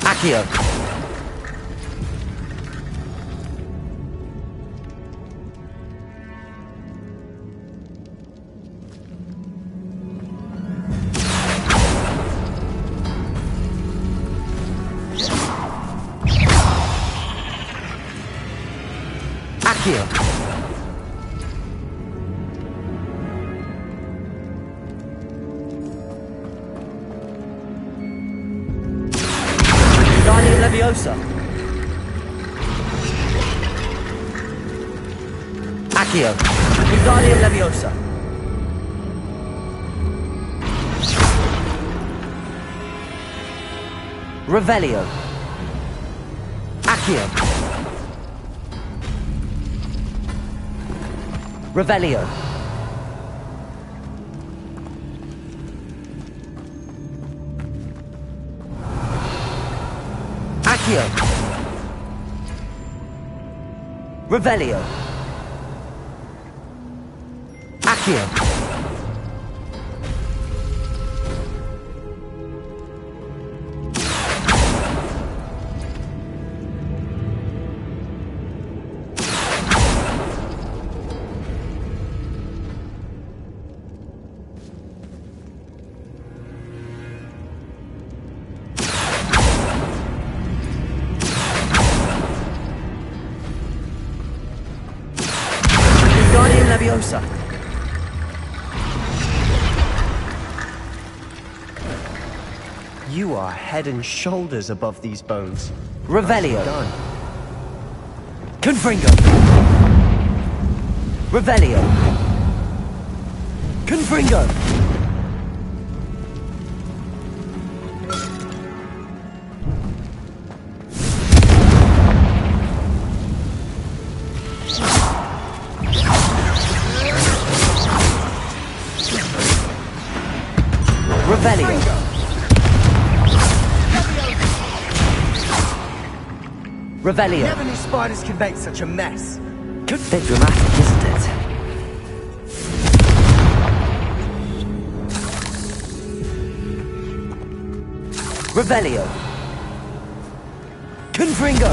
Accio. Accio. Wingardium Leviosa. Accio. Wingardium Leviosa. Revelio. Accio. Revelio. Accio. Revelio. Accio. Wingardium Leviosa. You are head and shoulders above these bones. Revelio. Done. Confringo. Revelio. Confringo. Revelio. Revelio. Never knew spiders could make such a mess. Bit dramatic, isn't it? Revelio. Confringo.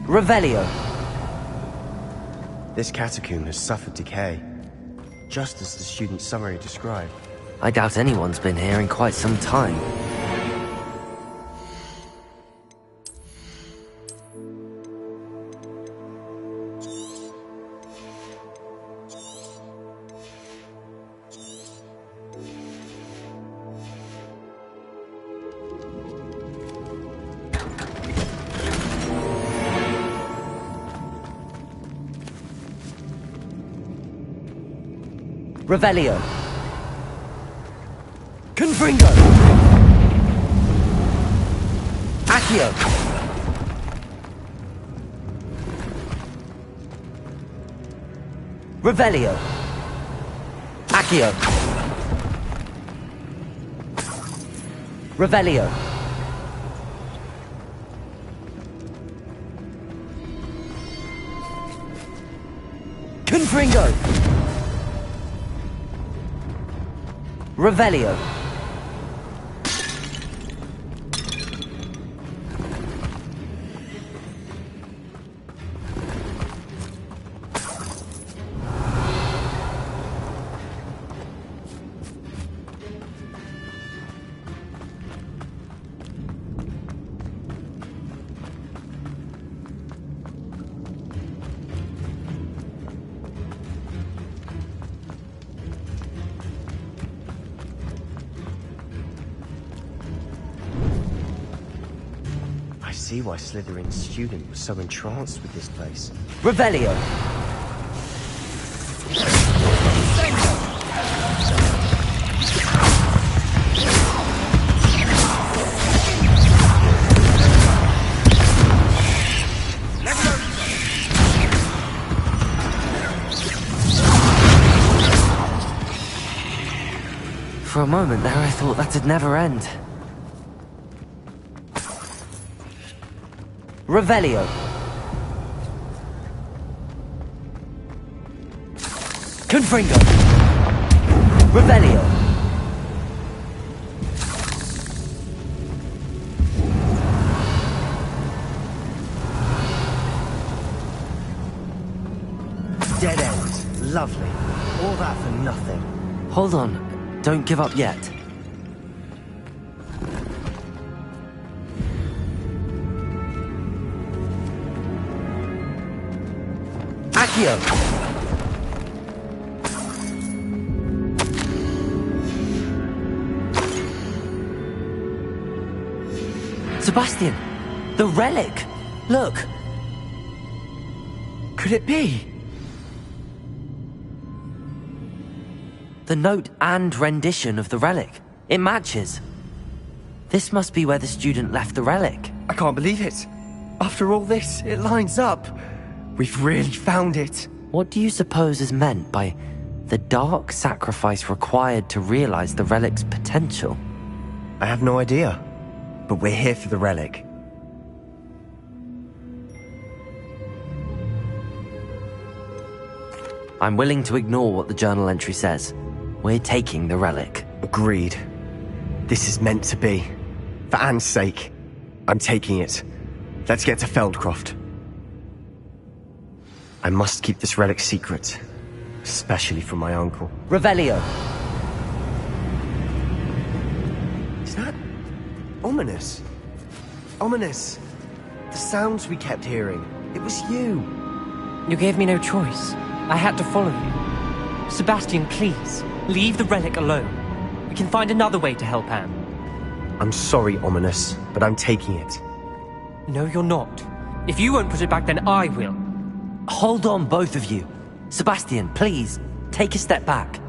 Revelio. This catacomb has suffered decay, just as the student's summary described. I doubt anyone's been here in quite some time. Revelio. Confringo. Accio. Revelio. Accio. Revelio. Confringo. Revelio. I see why Slytherin's student was so entranced with this place. Revelio. a moment there, I thought that'd never end. Revelio. Confringo. Revelio. Dead end. Lovely. All that for nothing. Hold on. Don't give up yet. Accio. Sebastian! The relic! Look! Could it be? The note and rendition of the relic. It matches. This must be where the student left the relic. I can't believe it. After all this, it lines up. We've really found it. What do you suppose is meant by the dark sacrifice required to realize the relic's potential? I have no idea. But we're here for the relic. I'm willing to ignore what the journal entry says. We're taking the relic. Agreed. This is meant to be. For Anne's sake, I'm taking it. Let's get to Feldcroft. I must keep this relic secret. Especially from my uncle. Revelio. Is that... ominous? Ominous. The sounds we kept hearing. It was you. You gave me no choice. I had to follow you. Sebastian, please, leave the relic alone. We can find another way to help Anne. I'm sorry, Ominous, but I'm taking it. No, you're not. If you won't put it back, then I will. Hold on, both of you. Sebastian, please, take a step back.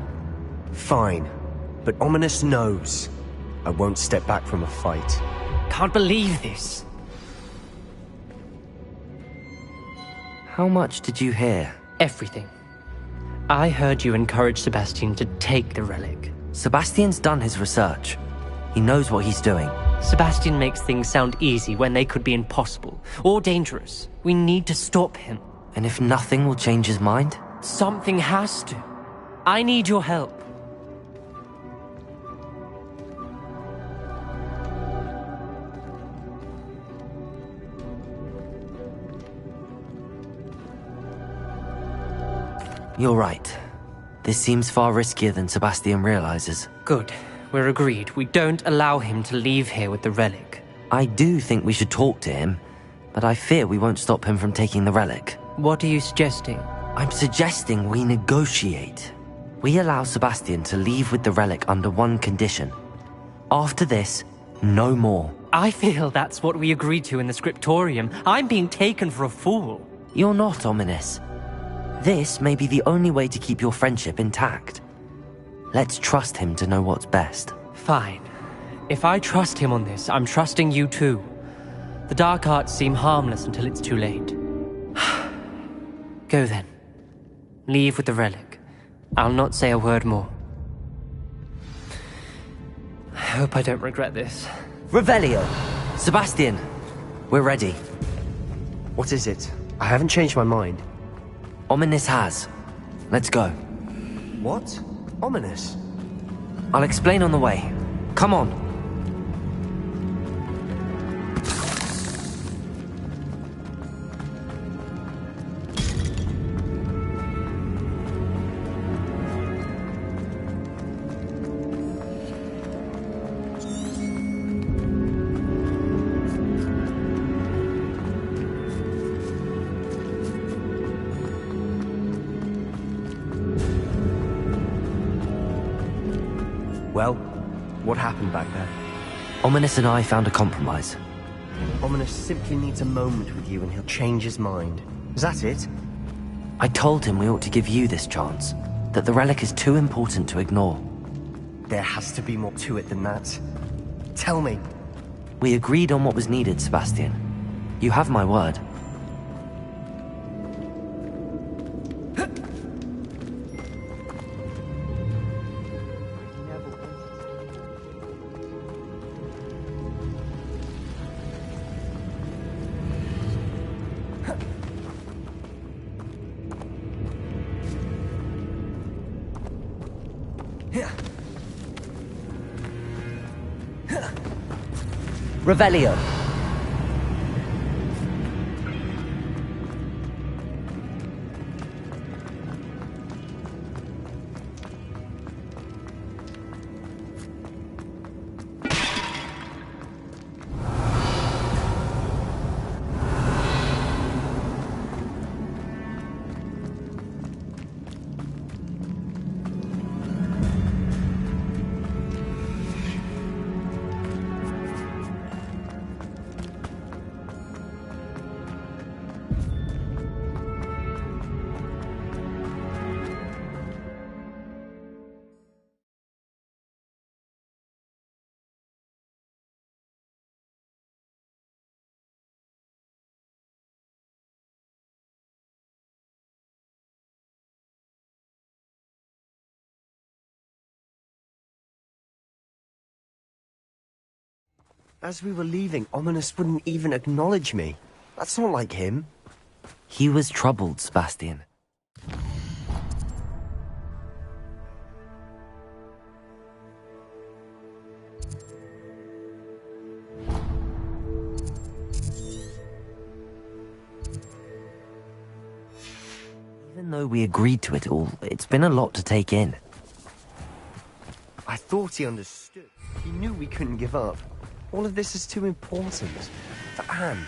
Fine, but Ominous knows I won't step back from a fight. Can't believe this. How much did you hear? Everything. I heard you encourage Sebastian to take the relic. Sebastian's done his research. He knows what he's doing. Sebastian makes things sound easy when they could be impossible or dangerous. We need to stop him. And if nothing will change his mind? Something has to. I need your help. You're right. This seems far riskier than Sebastian realizes. Good. We're agreed. We don't allow him to leave here with the relic. I do think we should talk to him, but I fear we won't stop him from taking the relic. What are you suggesting? I'm suggesting we negotiate. We allow Sebastian to leave with the relic under one condition. After this, no more. I feel that's what we agreed to in the scriptorium. I'm being taken for a fool. You're not, Ominous. This may be the only way to keep your friendship intact. Let's trust him to know what's best. Fine. If I trust him on this, I'm trusting you too. The dark arts seem harmless until it's too late. Go then. Leave with the relic. I'll not say a word more. I hope I don't regret this. Revelio. Sebastian, we're ready. What is it? I haven't changed my mind. Ominous has. Let's go. What? Ominous? I'll explain on the way. Come on. Well, what happened back there? Ominous and I found a compromise. Ominous simply needs a moment with you and he'll change his mind. Is that it? I told him we ought to give you this chance, that the relic is too important to ignore. There has to be more to it than that. Tell me. We agreed on what was needed, Sebastian. You have my word. Revelio. As we were leaving, Ominous wouldn't even acknowledge me. That's not like him. He was troubled, Sebastian. Even though we agreed to it all, it's been a lot to take in. I thought he understood. He knew we couldn't give up. All of this is too important. For Anne.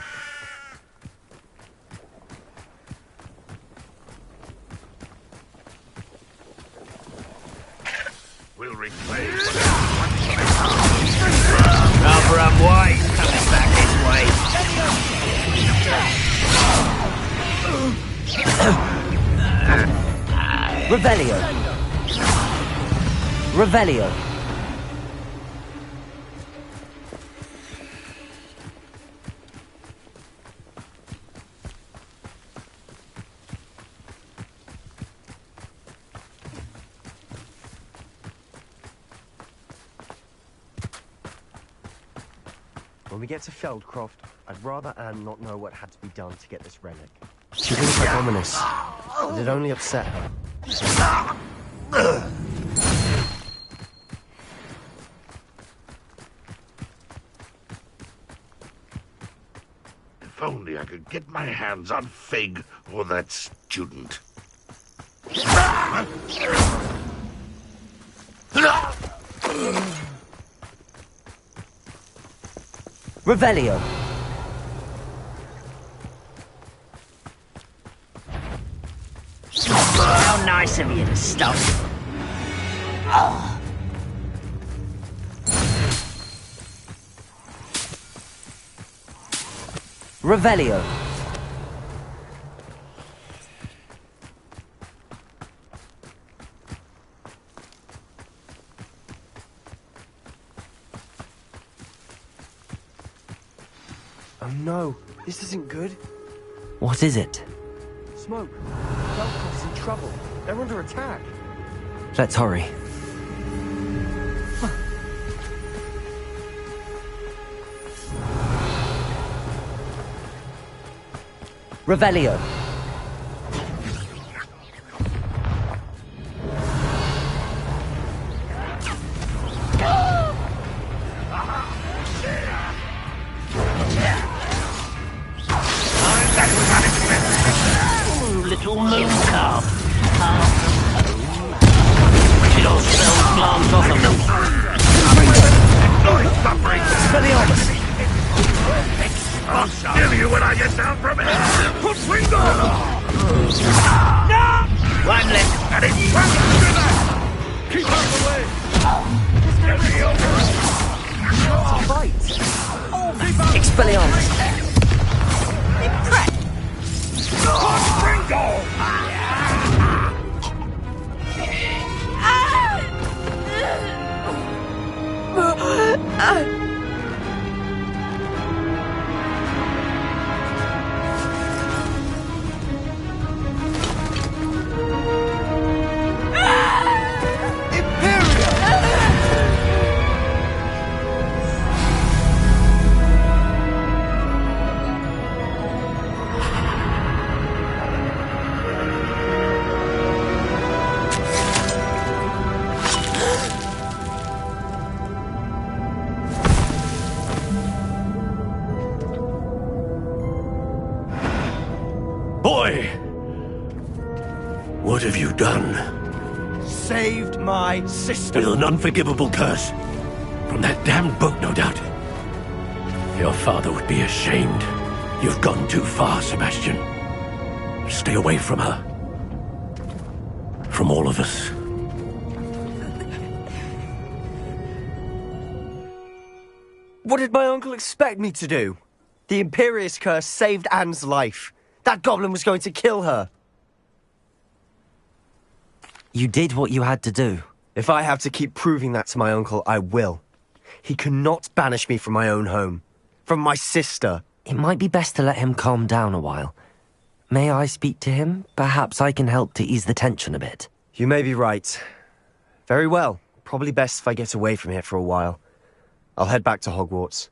We'll reclaim Rather unwise coming back this way. Revelio. Revelio. When we get to Feldcroft, I'd rather Anne not know what had to be done to get this relic. She thinks like Ominous, and it only upset her. If only I could get my hands on Fig or that student. Revelio. How nice of you to stop. Revelio. Oh no, this isn't good. What is it? Smoke. Feldcroft's in trouble. They're under attack. Let's hurry. Revelio. Little moon calf. It all spells glance off of them. I'll kill you when I get down from it. Put finger! One left. Keep out of the way. Get me over. Expelliarmus. boy. What have you done? Saved my sister. With an unforgivable curse. From that damned book, no doubt. Your father would be ashamed. You've gone too far, Sebastian. Stay away from her. From all of us. What did my uncle expect me to do? The Imperious curse saved Anne's life. That goblin was going to kill her. You did what you had to do. If I have to keep proving that to my uncle, I will. He cannot banish me from my own home. From my sister. It might be best to let him calm down a while. May I speak to him? Perhaps I can help to ease the tension a bit. You may be right. Very well. Probably best if I get away from here for a while. I'll head back to Hogwarts.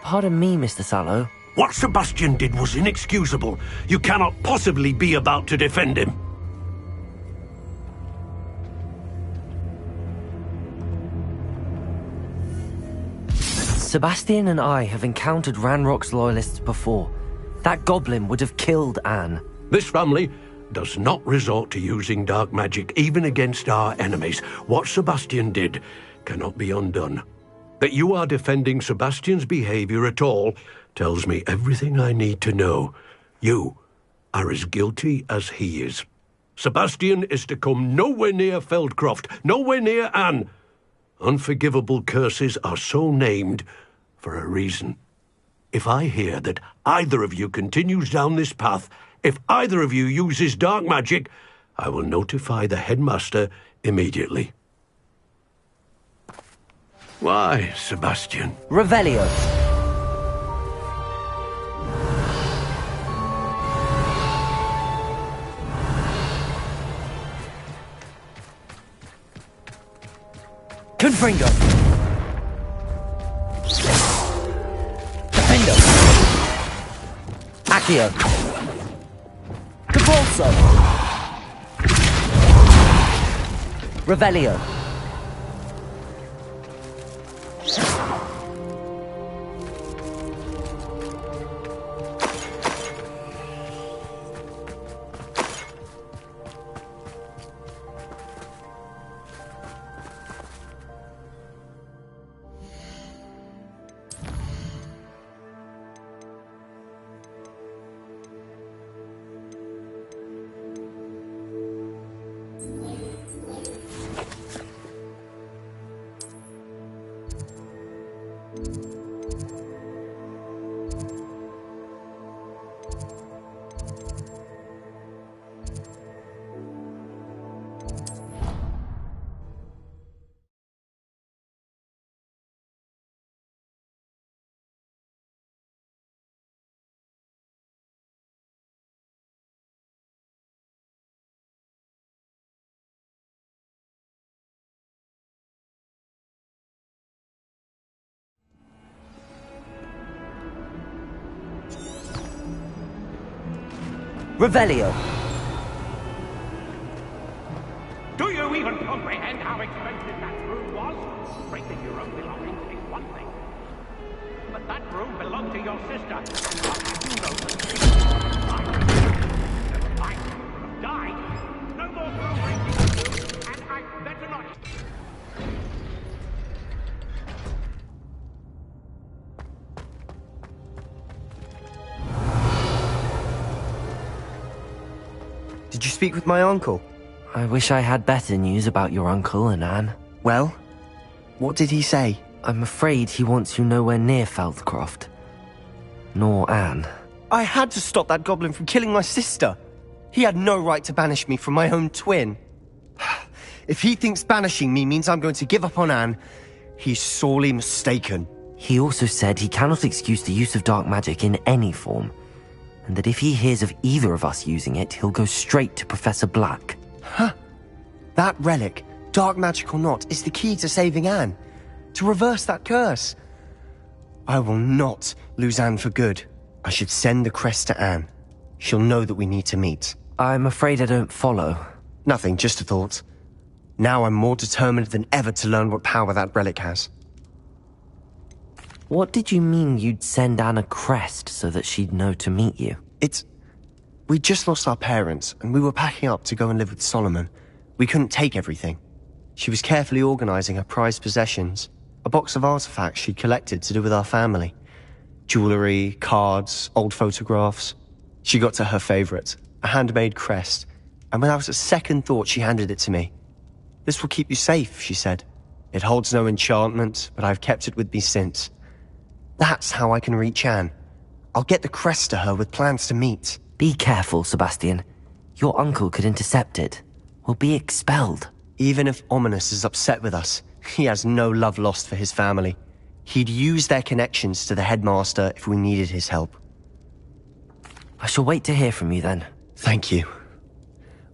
Pardon me, Mr. Sallow. What Sebastian did was inexcusable. You cannot possibly be about to defend him. Sebastian and I have encountered Ranrock's loyalists before. That goblin would have killed Anne. This family does not resort to using dark magic even against our enemies. What Sebastian did cannot be undone. That you are defending Sebastian's behavior at all tells me everything I need to know. You are as guilty as he is. Sebastian is to come nowhere near Feldcroft, nowhere near Anne. Unforgivable curses are so named for a reason. If I hear that either of you continues down this path, if either of you uses dark magic, I will notify the headmaster immediately. Why, Sebastian? Revelio. Confringo. Defendo. Accio. Convulso. Revelio. Revelio. Do you even comprehend how expensive that room was? Breaking your own belongings is one thing. But that room belonged to your sister. How did you know that she I could have died? No more room breaking, and I'd better not. Did you speak with my uncle? I wish I had better news about your uncle and Anne. Well, what did he say? I'm afraid he wants you nowhere near Feldcroft. Nor Anne. I had to stop that goblin from killing my sister. He had no right to banish me from my own twin. If he thinks banishing me means I'm going to give up on Anne, he's sorely mistaken. He also said he cannot excuse the use of dark magic in any form, and that if he hears of either of us using it, he'll go straight to Professor Black. Huh. That relic, dark magic or not, is the key to saving Anne. To reverse that curse. I will not lose Anne for good. I should send the crest to Anne. She'll know that we need to meet. I'm afraid I don't follow. Nothing, just a thought. Now I'm more determined than ever to learn what power that relic has. What did you mean you'd send Anne a crest so that she'd know to meet you? We just lost our parents, and we were packing up to go and live with Solomon. We couldn't take everything. She was carefully organizing her prized possessions, a box of artifacts she'd collected to do with our family. Jewelry, cards, old photographs. She got to her favorite, a handmade crest, and without a second thought she handed it to me. "This will keep you safe," she said. "It holds no enchantment, but I've kept it with me since. That's how I can reach Anne. I'll get the crest to her with plans to meet." Be careful, Sebastian. Your uncle could intercept it. We'll be expelled. Even if Ominous is upset with us, he has no love lost for his family. He'd use their connections to the headmaster if we needed his help. I shall wait to hear from you then. Thank you.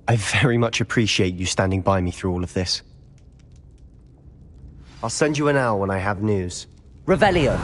I very much appreciate you standing by me through all of this. I'll send you an owl when I have news. Revelio.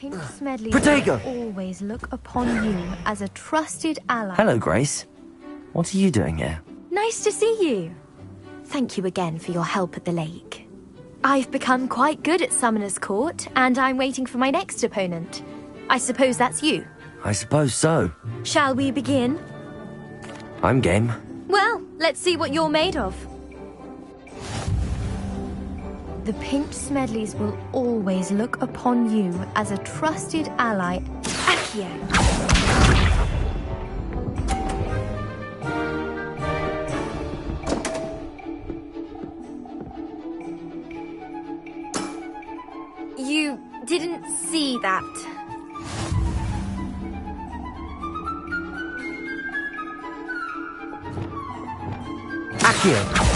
Pink Smedley Protego! will always look upon you as a trusted ally. Hello, Grace. What are you doing here? Nice to see you. Thank you again for your help at the lake. I've become quite good at Summoner's Court, and I'm waiting for my next opponent. I suppose that's you. I suppose so. Shall we begin? I'm game. Well, let's see what you're made of. The Pink Smedleys will always look upon you as a trusted ally. Accio. You didn't see that. Accio.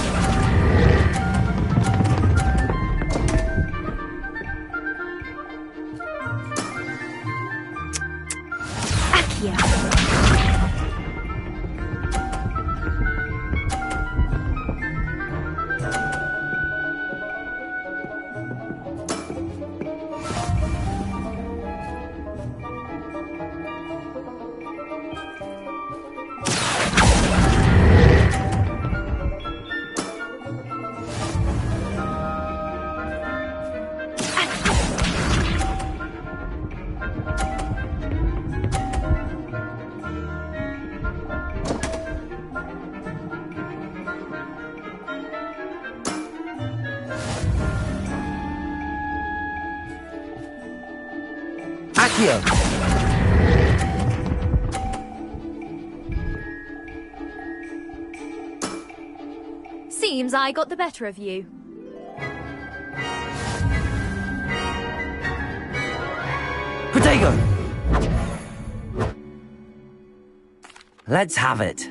Seems I got the better of you. Protego! Let's have it.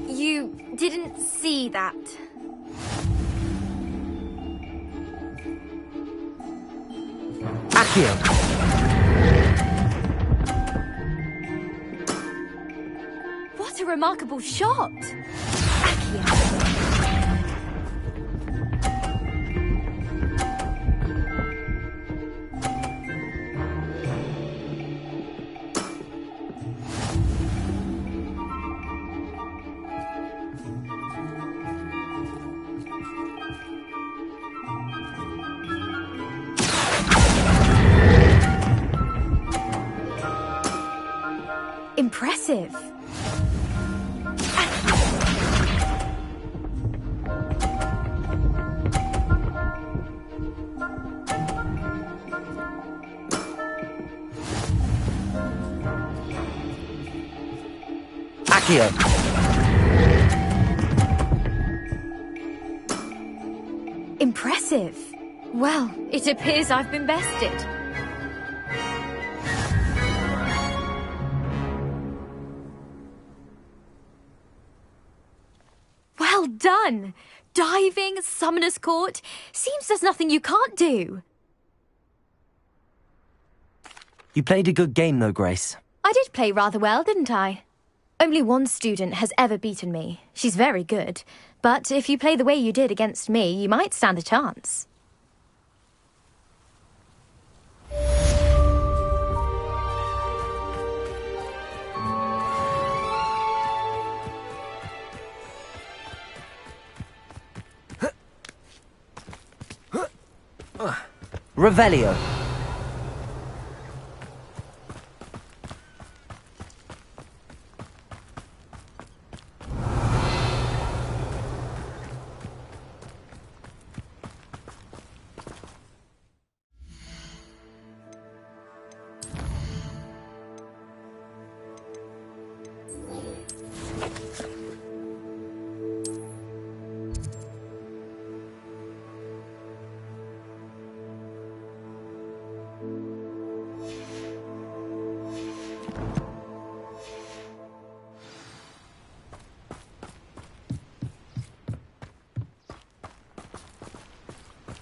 You didn't see that. Accio. What a remarkable shot! Accio. Impressive. Accio. Impressive. Well, it appears I've been bested. Well done! Diving, Summoner's Court. Seems there's nothing you can't do. You played a good game though, Grace. I did play rather well, didn't I? Only one student has ever beaten me. She's very good. But if you play the way you did against me, you might stand a chance. Revelio.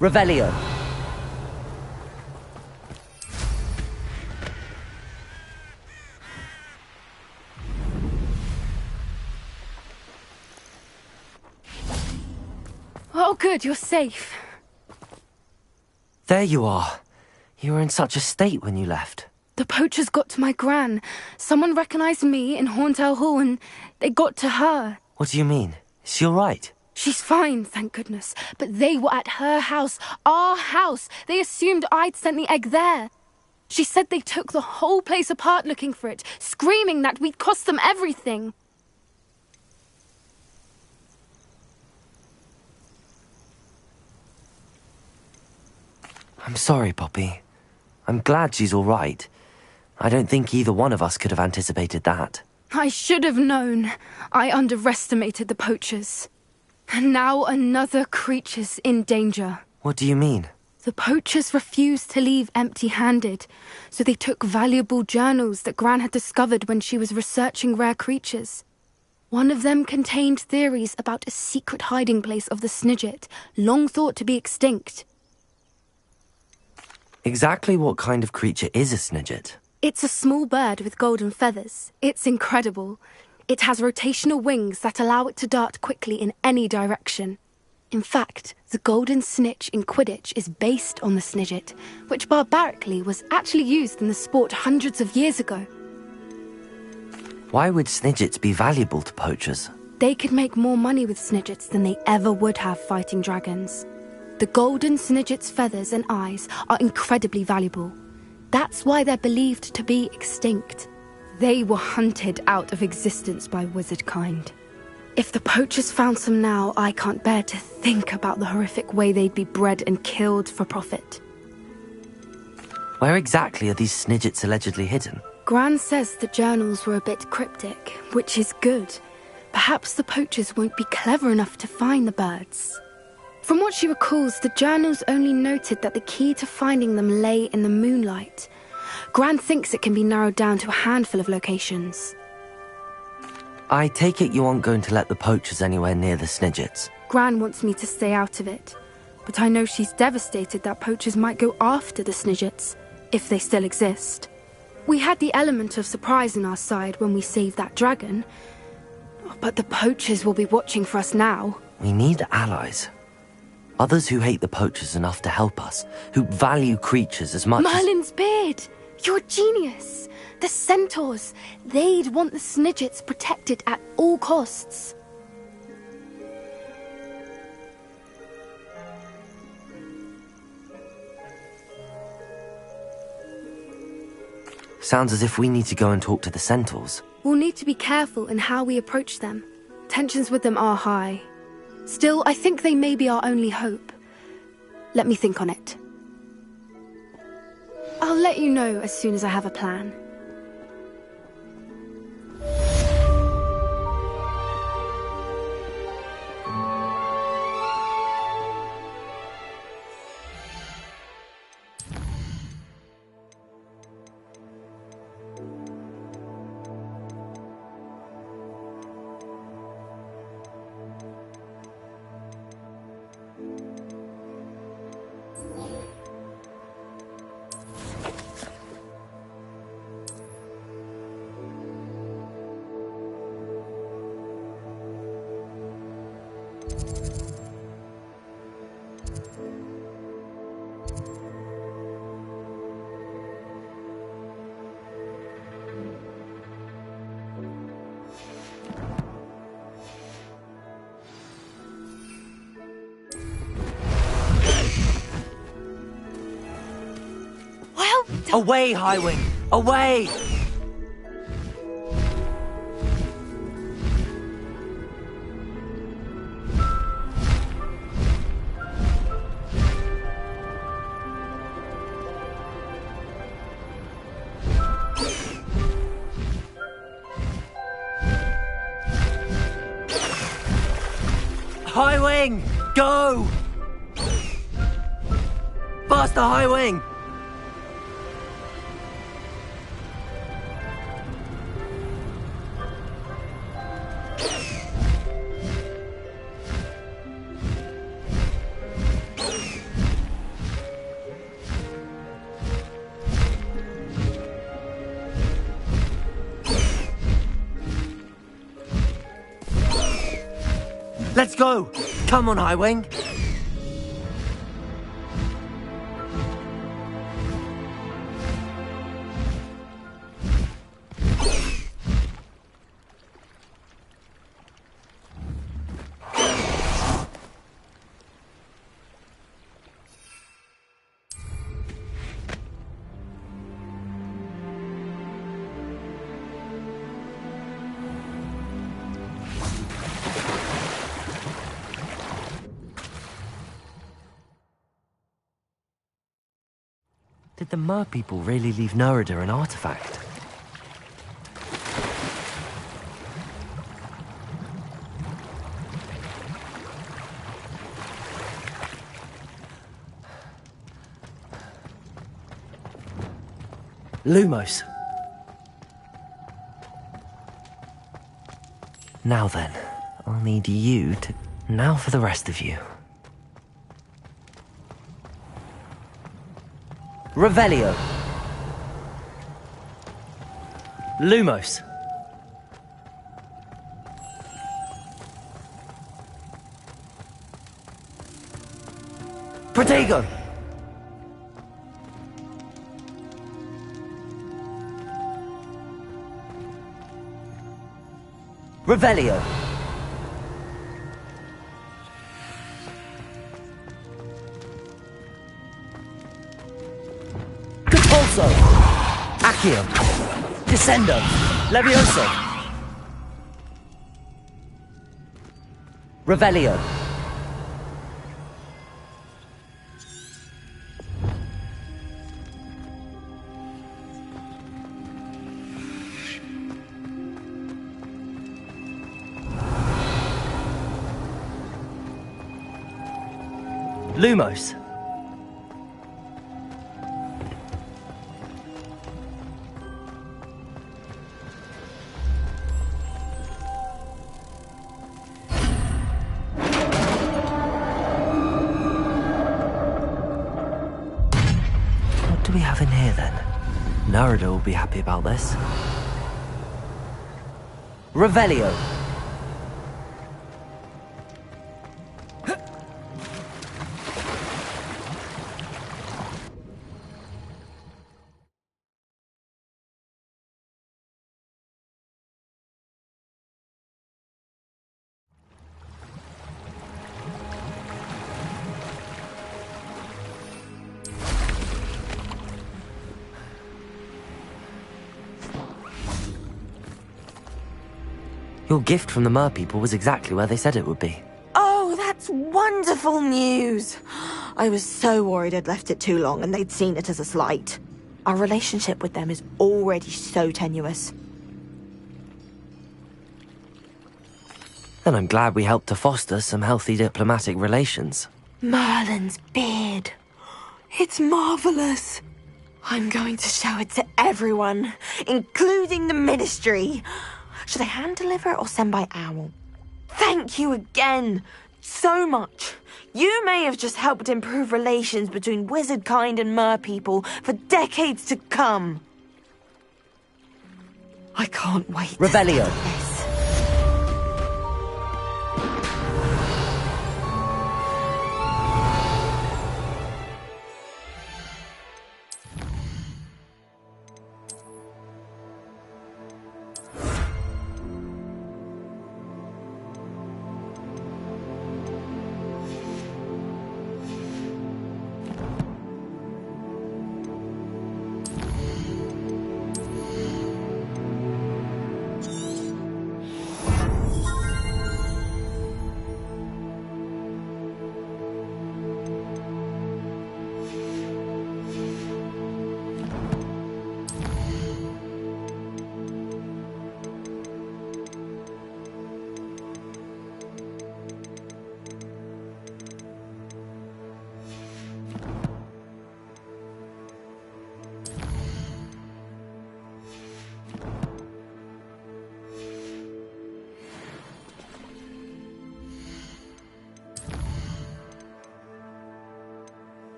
Revelio. Oh, good, you're safe. There you are. You were in such a state when you left. The poachers got to my gran. Someone recognized me in Horntail Hall and they got to her. What do you mean? Is she all right? She's fine, thank goodness. But they were at her house, our house. They assumed I'd sent the egg there. She said they took the whole place apart looking for it, screaming that we'd cost them everything. I'm sorry, Poppy. I'm glad she's all right. I don't think either one of us could have anticipated that. I should have known. I underestimated the poachers. And now another creature's in danger. What do you mean? The poachers refused to leave empty-handed, so they took valuable journals that Gran had discovered when she was researching rare creatures. One of them contained theories about a secret hiding place of the Snidget, long thought to be extinct. Exactly what kind of creature is a Snidget? It's a small bird with golden feathers. It's incredible. It has rotational wings that allow it to dart quickly in any direction. In fact, the golden snitch in Quidditch is based on the Snidget, which barbarically was actually used in the sport hundreds of years ago. Why would Snidgets be valuable to poachers? They could make more money with Snidgets than they ever would have fighting dragons. The golden Snidget's feathers and eyes are incredibly valuable. That's why they're believed to be extinct. They were hunted out of existence by wizard kind. If the poachers found some now, I can't bear to think about the horrific way they'd be bred and killed for profit. Where exactly are these Snidgets allegedly hidden? Gran says the journals were a bit cryptic, which is good. Perhaps the poachers won't be clever enough to find the birds. From what she recalls, the journals only noted that the key to finding them lay in the moonlight. Gran thinks it can be narrowed down to a handful of locations. I take it you aren't going to let the poachers anywhere near the Snidgets. Gran wants me to stay out of it, but I know she's devastated that poachers might go after the Snidgets, if they still exist. We had the element of surprise on our side when we saved that dragon, but the poachers will be watching for us now. We need allies. Others who hate the poachers enough to help us, who value creatures as much Merlin's beard! You're a genius! The centaurs! They'd want the Snidgets protected at all costs. Sounds as if we need to go and talk to the centaurs. We'll need to be careful in how we approach them. Tensions with them are high. Still, I think they may be our only hope. Let me think on it. I'll let you know as soon as I have a plan. Away, Highwing! Away! Highwing! Go! Faster, Highwing! Let's go! Come on, Highwing! Did the Mer people really leave Nerida an artifact? Lumos. Now then, I'll need you to... Now for the rest of you. Revelio. Lumos. Protego. Revelio. Repulso. Accio. Descendo. Levioso. Revelio. Lumos. What do we have in here then? Nerida will be happy about this. Revelio. Your gift from the Mer people was exactly where they said it would be. Oh, that's wonderful news! I was so worried I'd left it too long and they'd seen it as a slight. Our relationship with them is already so tenuous. Then I'm glad we helped to foster some healthy diplomatic relations. Merlin's beard. It's marvelous. I'm going to show it to everyone, including the Ministry. Should I hand deliver it or send by owl? Thank you again so much. You may have just helped improve relations between wizard kind and mer people for decades to come. I can't wait. Revelio.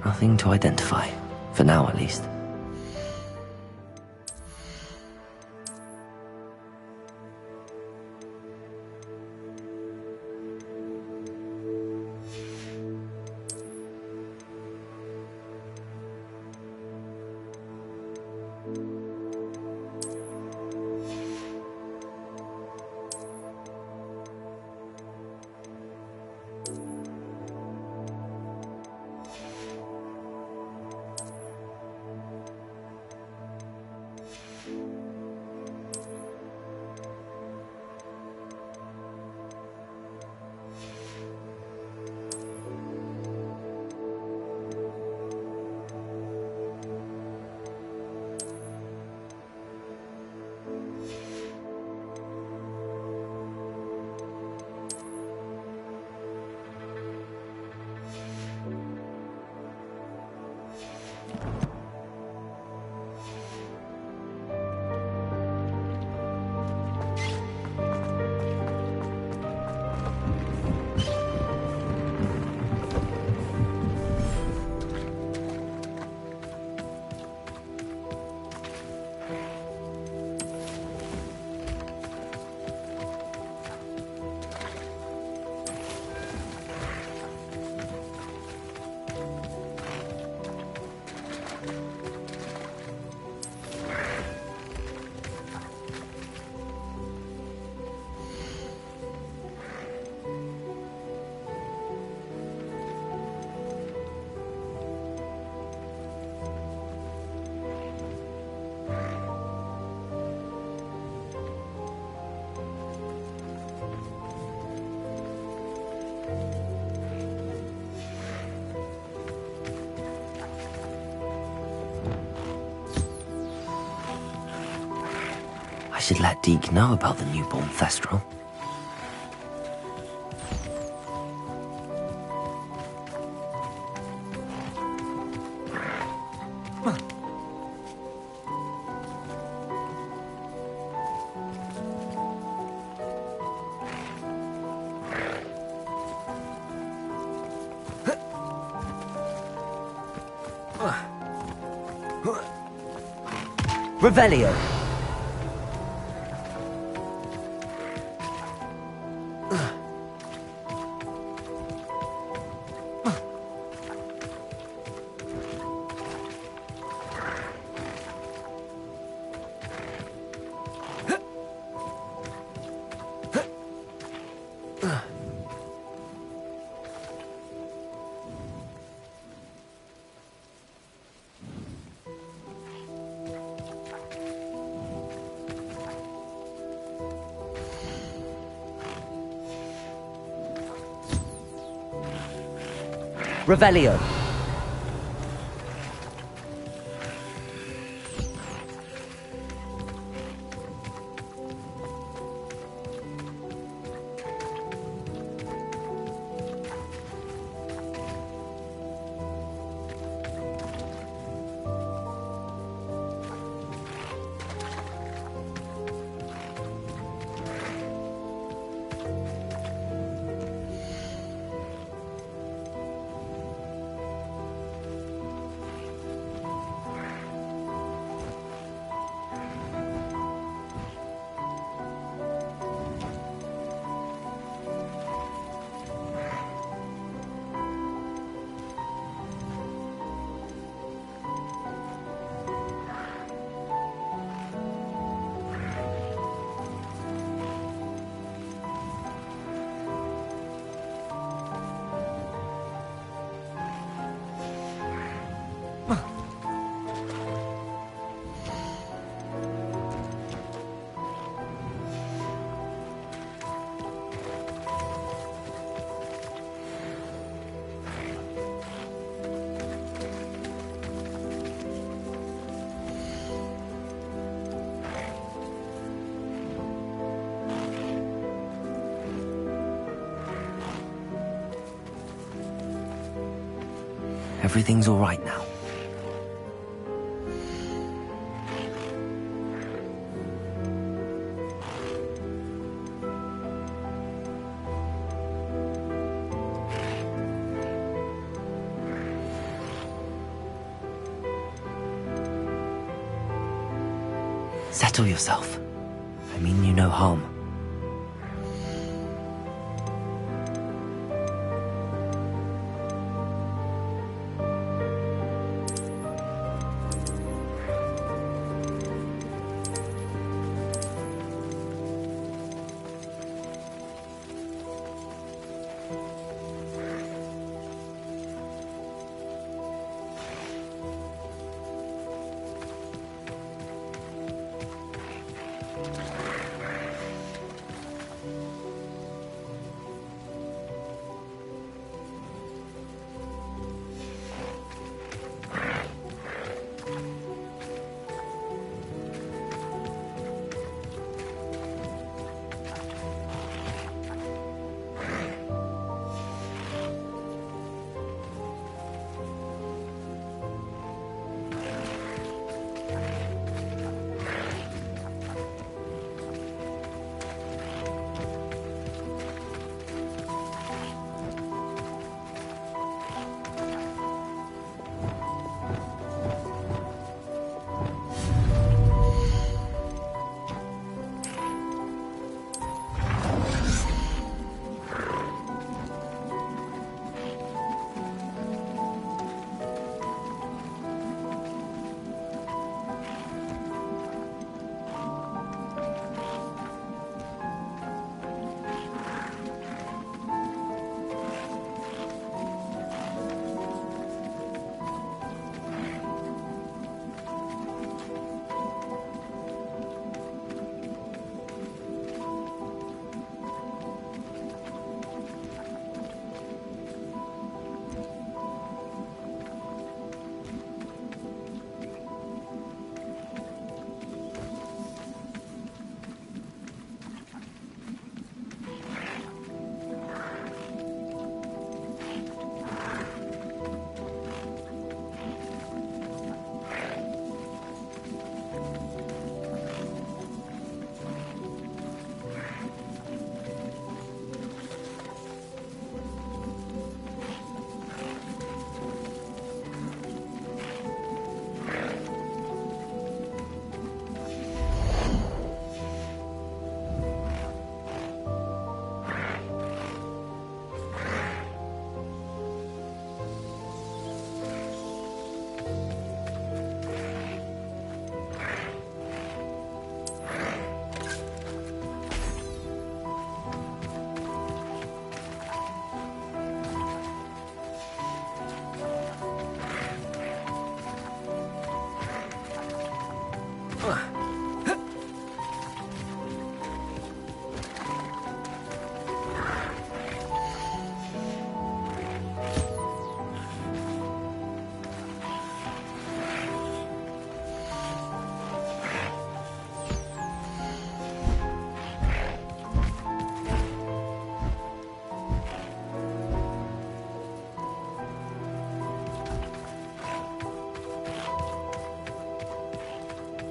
Nothing to identify. For now, at least. I should let Deke know about the newborn Thestral. Revelio. Revelio. Everything's all right now. Settle yourself. I mean you no harm.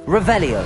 Revelio.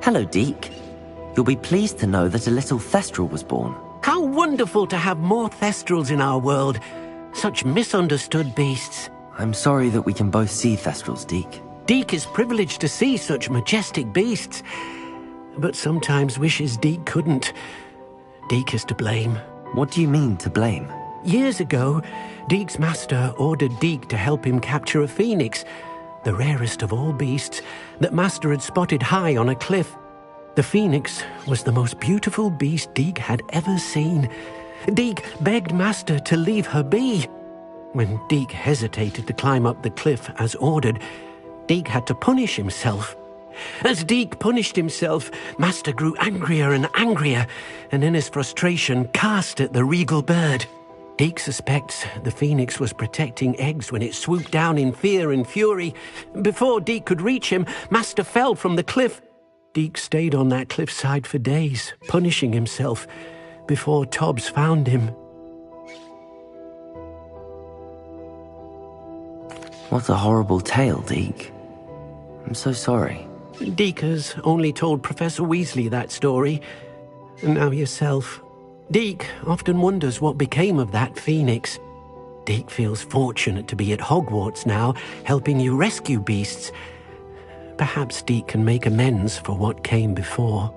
Hello, Deke. You'll be pleased to know that a little Thestral was born. How wonderful to have more Thestrals in our world. Such misunderstood beasts. I'm sorry that we can both see Thestrals, Deke. Deke is privileged to see such majestic beasts, but sometimes wishes Deke couldn't. Deke is to blame. What do you mean, to blame? Years ago, Deke's master ordered Deke to help him capture a phoenix, the rarest of all beasts, that Master had spotted high on a cliff. The phoenix was the most beautiful beast Deke had ever seen. Deke begged Master to leave her be. When Deke hesitated to climb up the cliff as ordered, Deke had to punish himself. As Deke punished himself, Master grew angrier and angrier, and in his frustration cast at the regal bird. Deke suspects the phoenix was protecting eggs when it swooped down in fear and fury. Before Deke could reach him, Master fell from the cliff. Deke stayed on that cliffside for days, punishing himself, before Tobbs found him. What a horrible tale, Deke. I'm so sorry. Deke has only told Professor Weasley that story, and now yourself. Deke often wonders what became of that phoenix. Deke feels fortunate to be at Hogwarts now, helping you rescue beasts. Perhaps Deke can make amends for what came before.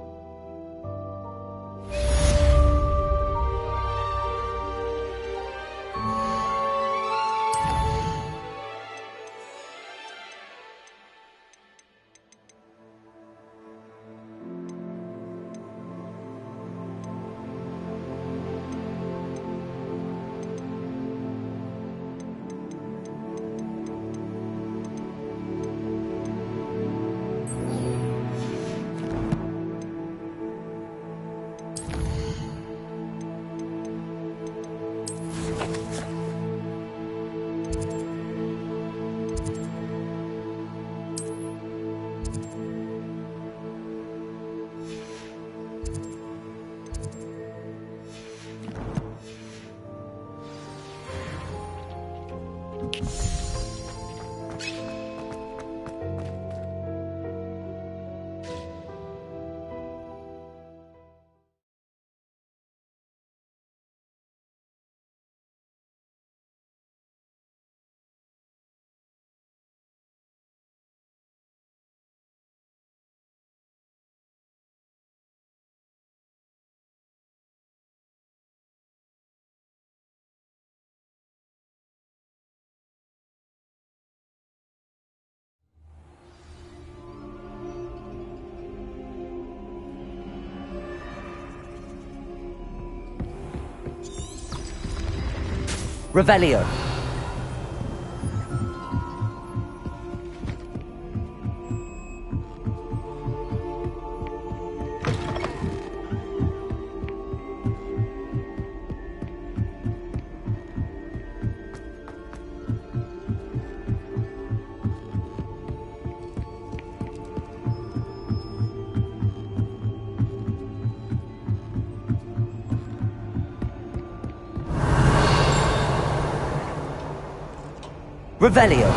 Revelio. Revelio.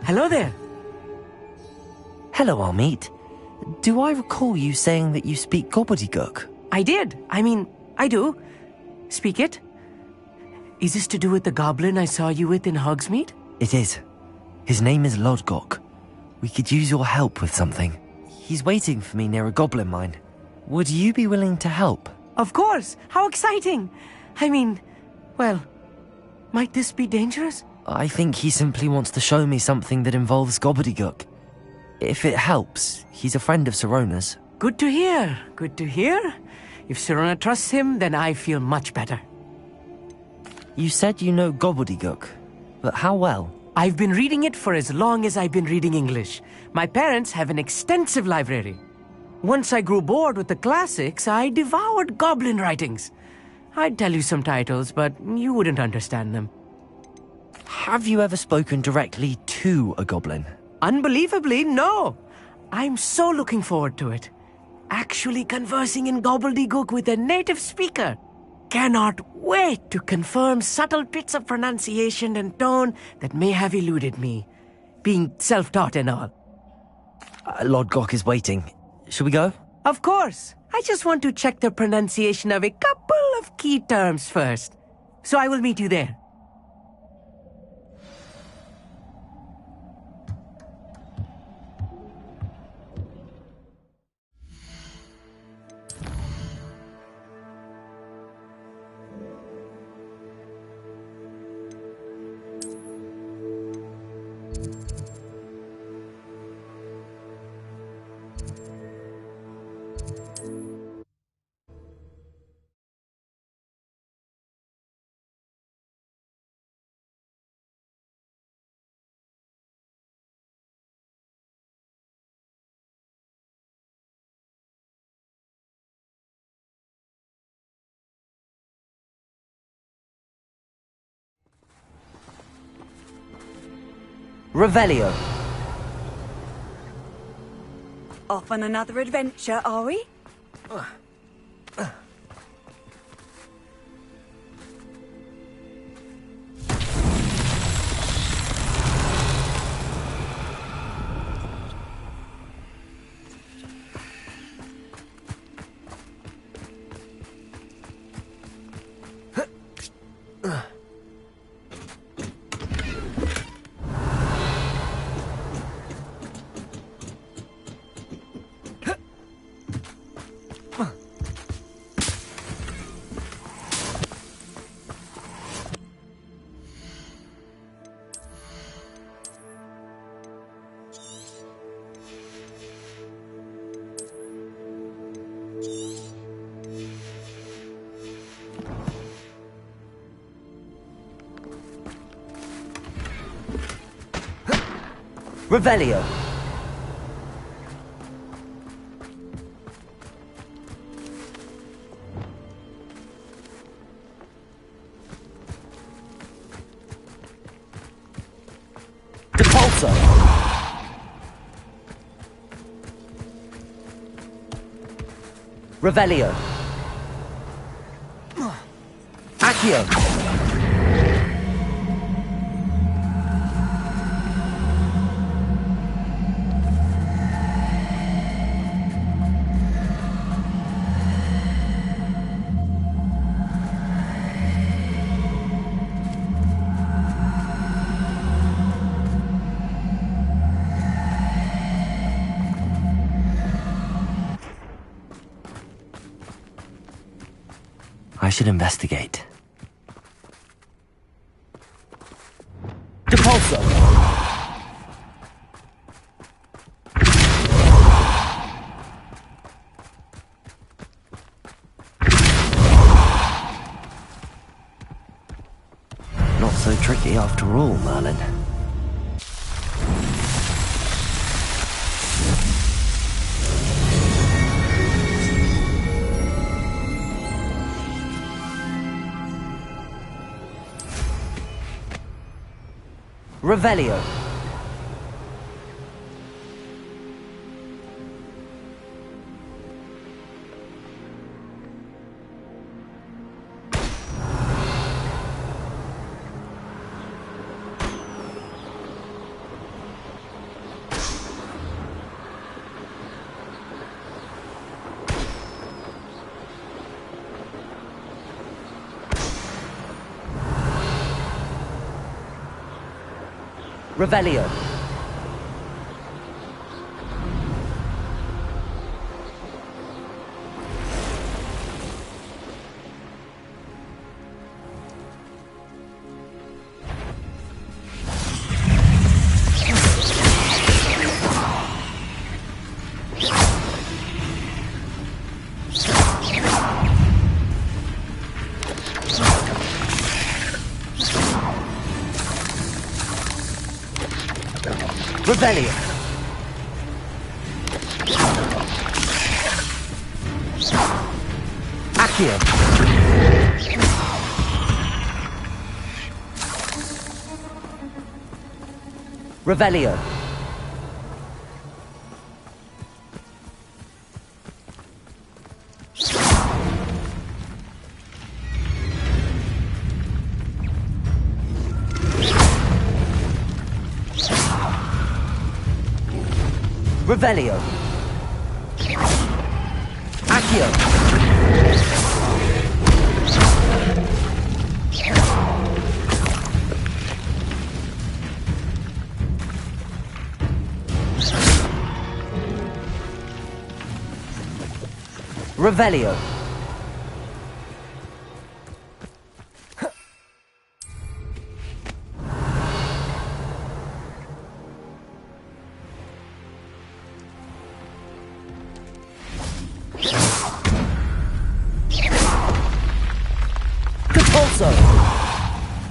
Hello there. Hello, Amit. Do I recall you saying that you speak gobbledygook? I did. I do. Speak it. Is this to do with the goblin I saw you with in Hogsmeade? It is. His name is Lodgok. We could use your help with something. He's waiting for me near a goblin mine. Would you be willing to help? Of course. How exciting. Well, might this be dangerous? I think he simply wants to show me something that involves gobbledygook. If it helps, he's a friend of Sirona's. Good to hear. Good to hear. If Sirona trusts him, then I feel much better. You said you know gobbledygook, but how well? I've been reading it for as long as I've been reading English. My parents have an extensive library. Once I grew bored with the classics, I devoured goblin writings. I'd tell you some titles, but you wouldn't understand them. Have you ever spoken directly to a goblin? Unbelievably, no. I'm so looking forward to it. Actually conversing in gobbledygook with a native speaker. Cannot wait to confirm subtle bits of pronunciation and tone that may have eluded me. Being self-taught and all. Lodgok is waiting. Shall we go? Of course. I just want to check the pronunciation of a couple of key terms first. So I will meet you there. Revelio. Off on another adventure, are we? Revelio. Depulso. Revelio. Accio. I should investigate. Depulso. Not so tricky after all, Merlin. Revelio. Revelio. Revelio. Accio. Revelio. Revelio. Accio. Revelio.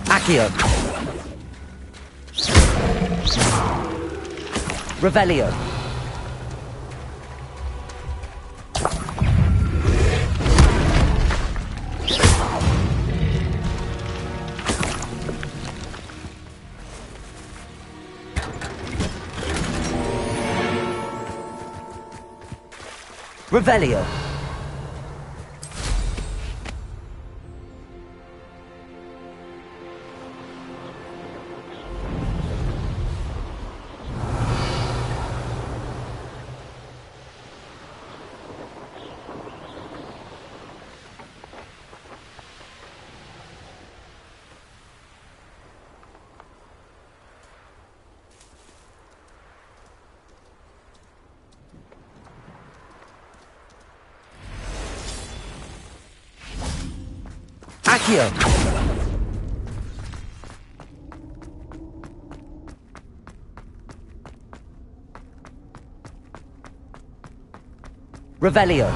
Accio. Revelio. Revelio. Accio. Revelio.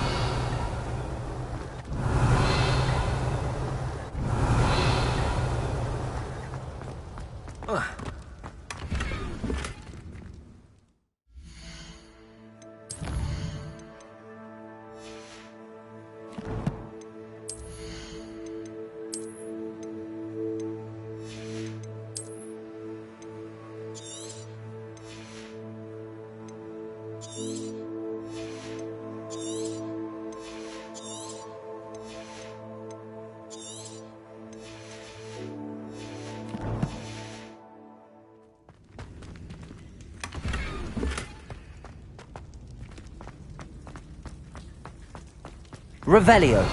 Revelio.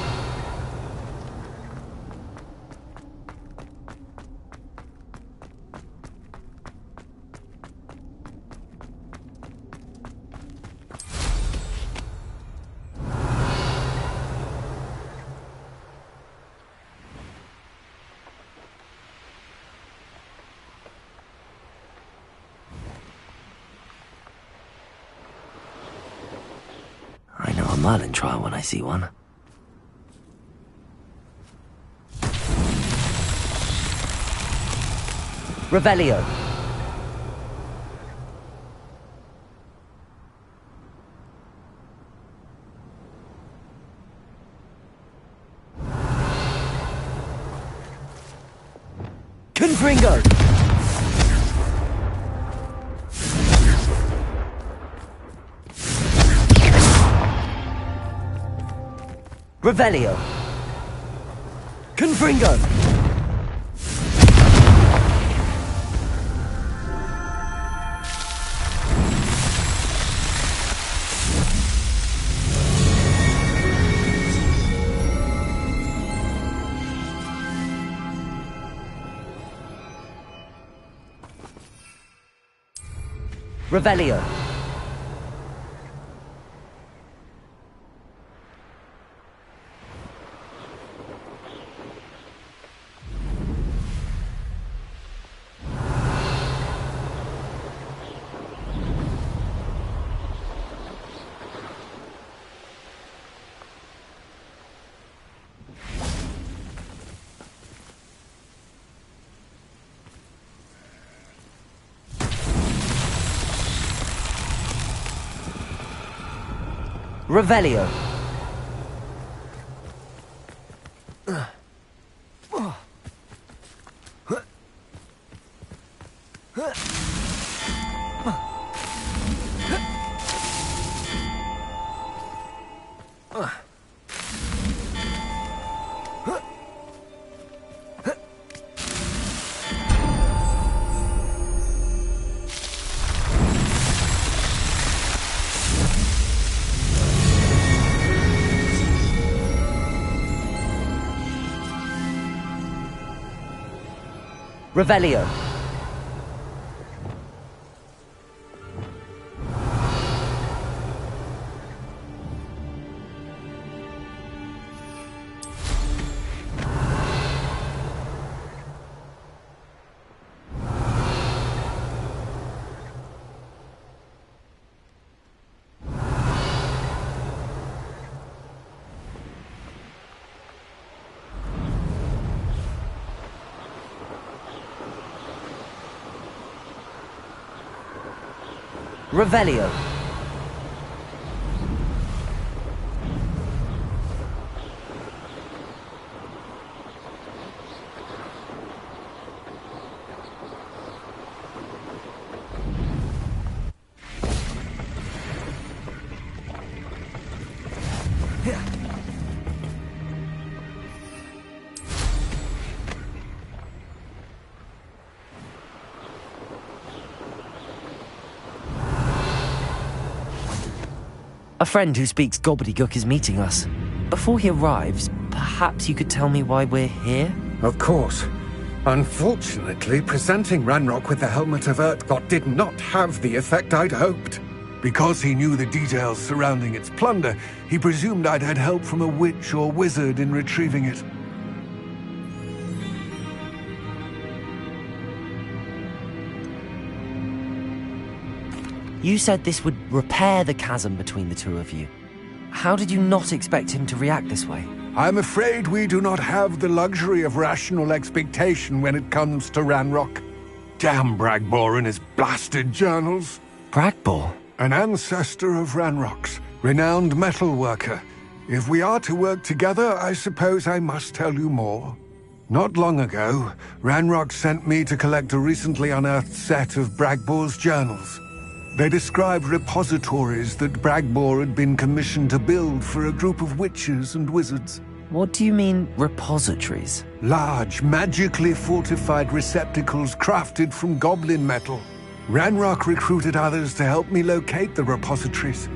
I know a Merlin trial when I see one. Revelio. Confringo. Revelio. Confringo. Revelio. Revelio. Revelio. Revelio. A friend who speaks gobbledygook is meeting us. Before he arrives, perhaps you could tell me why we're here? Of course. Unfortunately, presenting Ranrock with the Helmet of Urtkot did not have the effect I'd hoped. Because he knew the details surrounding its plunder, he presumed I'd had help from a witch or wizard in retrieving it. You said this would repair the chasm between the two of you. How did you not expect him to react this way? I'm afraid we do not have the luxury of rational expectation when it comes to Ranrock. Damn Bragbor and his blasted journals. Bragbor? An ancestor of Ranrock's, renowned metal worker. If we are to work together, I suppose I must tell you more. Not long ago, Ranrock sent me to collect a recently unearthed set of Bragbor's journals. They described repositories that Bragbor had been commissioned to build for a group of witches and wizards. What do you mean, repositories? Large, magically fortified receptacles crafted from goblin metal. Ranrock recruited others to help me locate the repositories.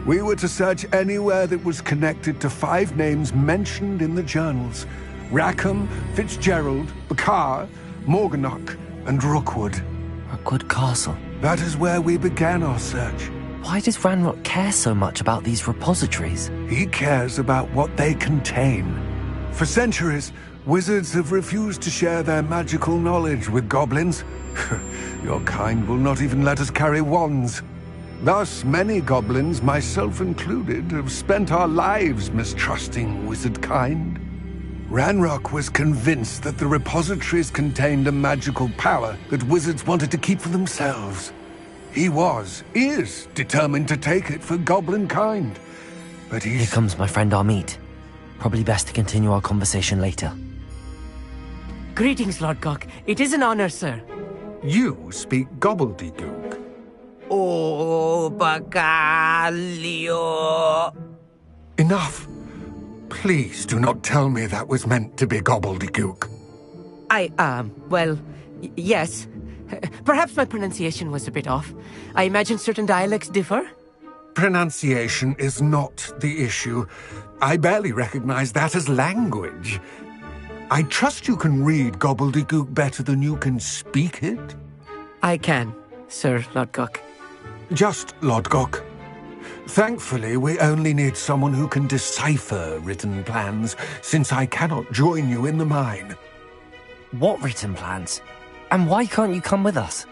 We were to search anywhere that was connected to 5 names mentioned in the journals. Rackham, Fitzgerald, Bakar, Morganach, and Rookwood. Rookwood Castle. That is where we began our search. Why does Ranrock care so much about these repositories? He cares about what they contain. For centuries, wizards have refused to share their magical knowledge with goblins. Your kind will not even let us carry wands. Thus, many goblins, myself included, have spent our lives mistrusting wizard kind. Ranrock was convinced that the repositories contained a magical power that wizards wanted to keep for themselves. He is determined to take it for goblin kind. But Here comes my friend Amit. Probably best to continue our conversation later. Greetings, Lord Cock. It is an honor, sir. You speak gobbledygook. Oh, Bacalio. Enough. Please do not tell me that was meant to be gobbledygook. Yes. Perhaps my pronunciation was a bit off. I imagine certain dialects differ? Pronunciation is not the issue. I barely recognize that as language. I trust you can read gobbledygook better than you can speak it? I can, Sir Lodgok. Just Lodgok. Thankfully, we only need someone who can decipher written plans, since I cannot join you in the mine. What written plans? And why can't you come with us?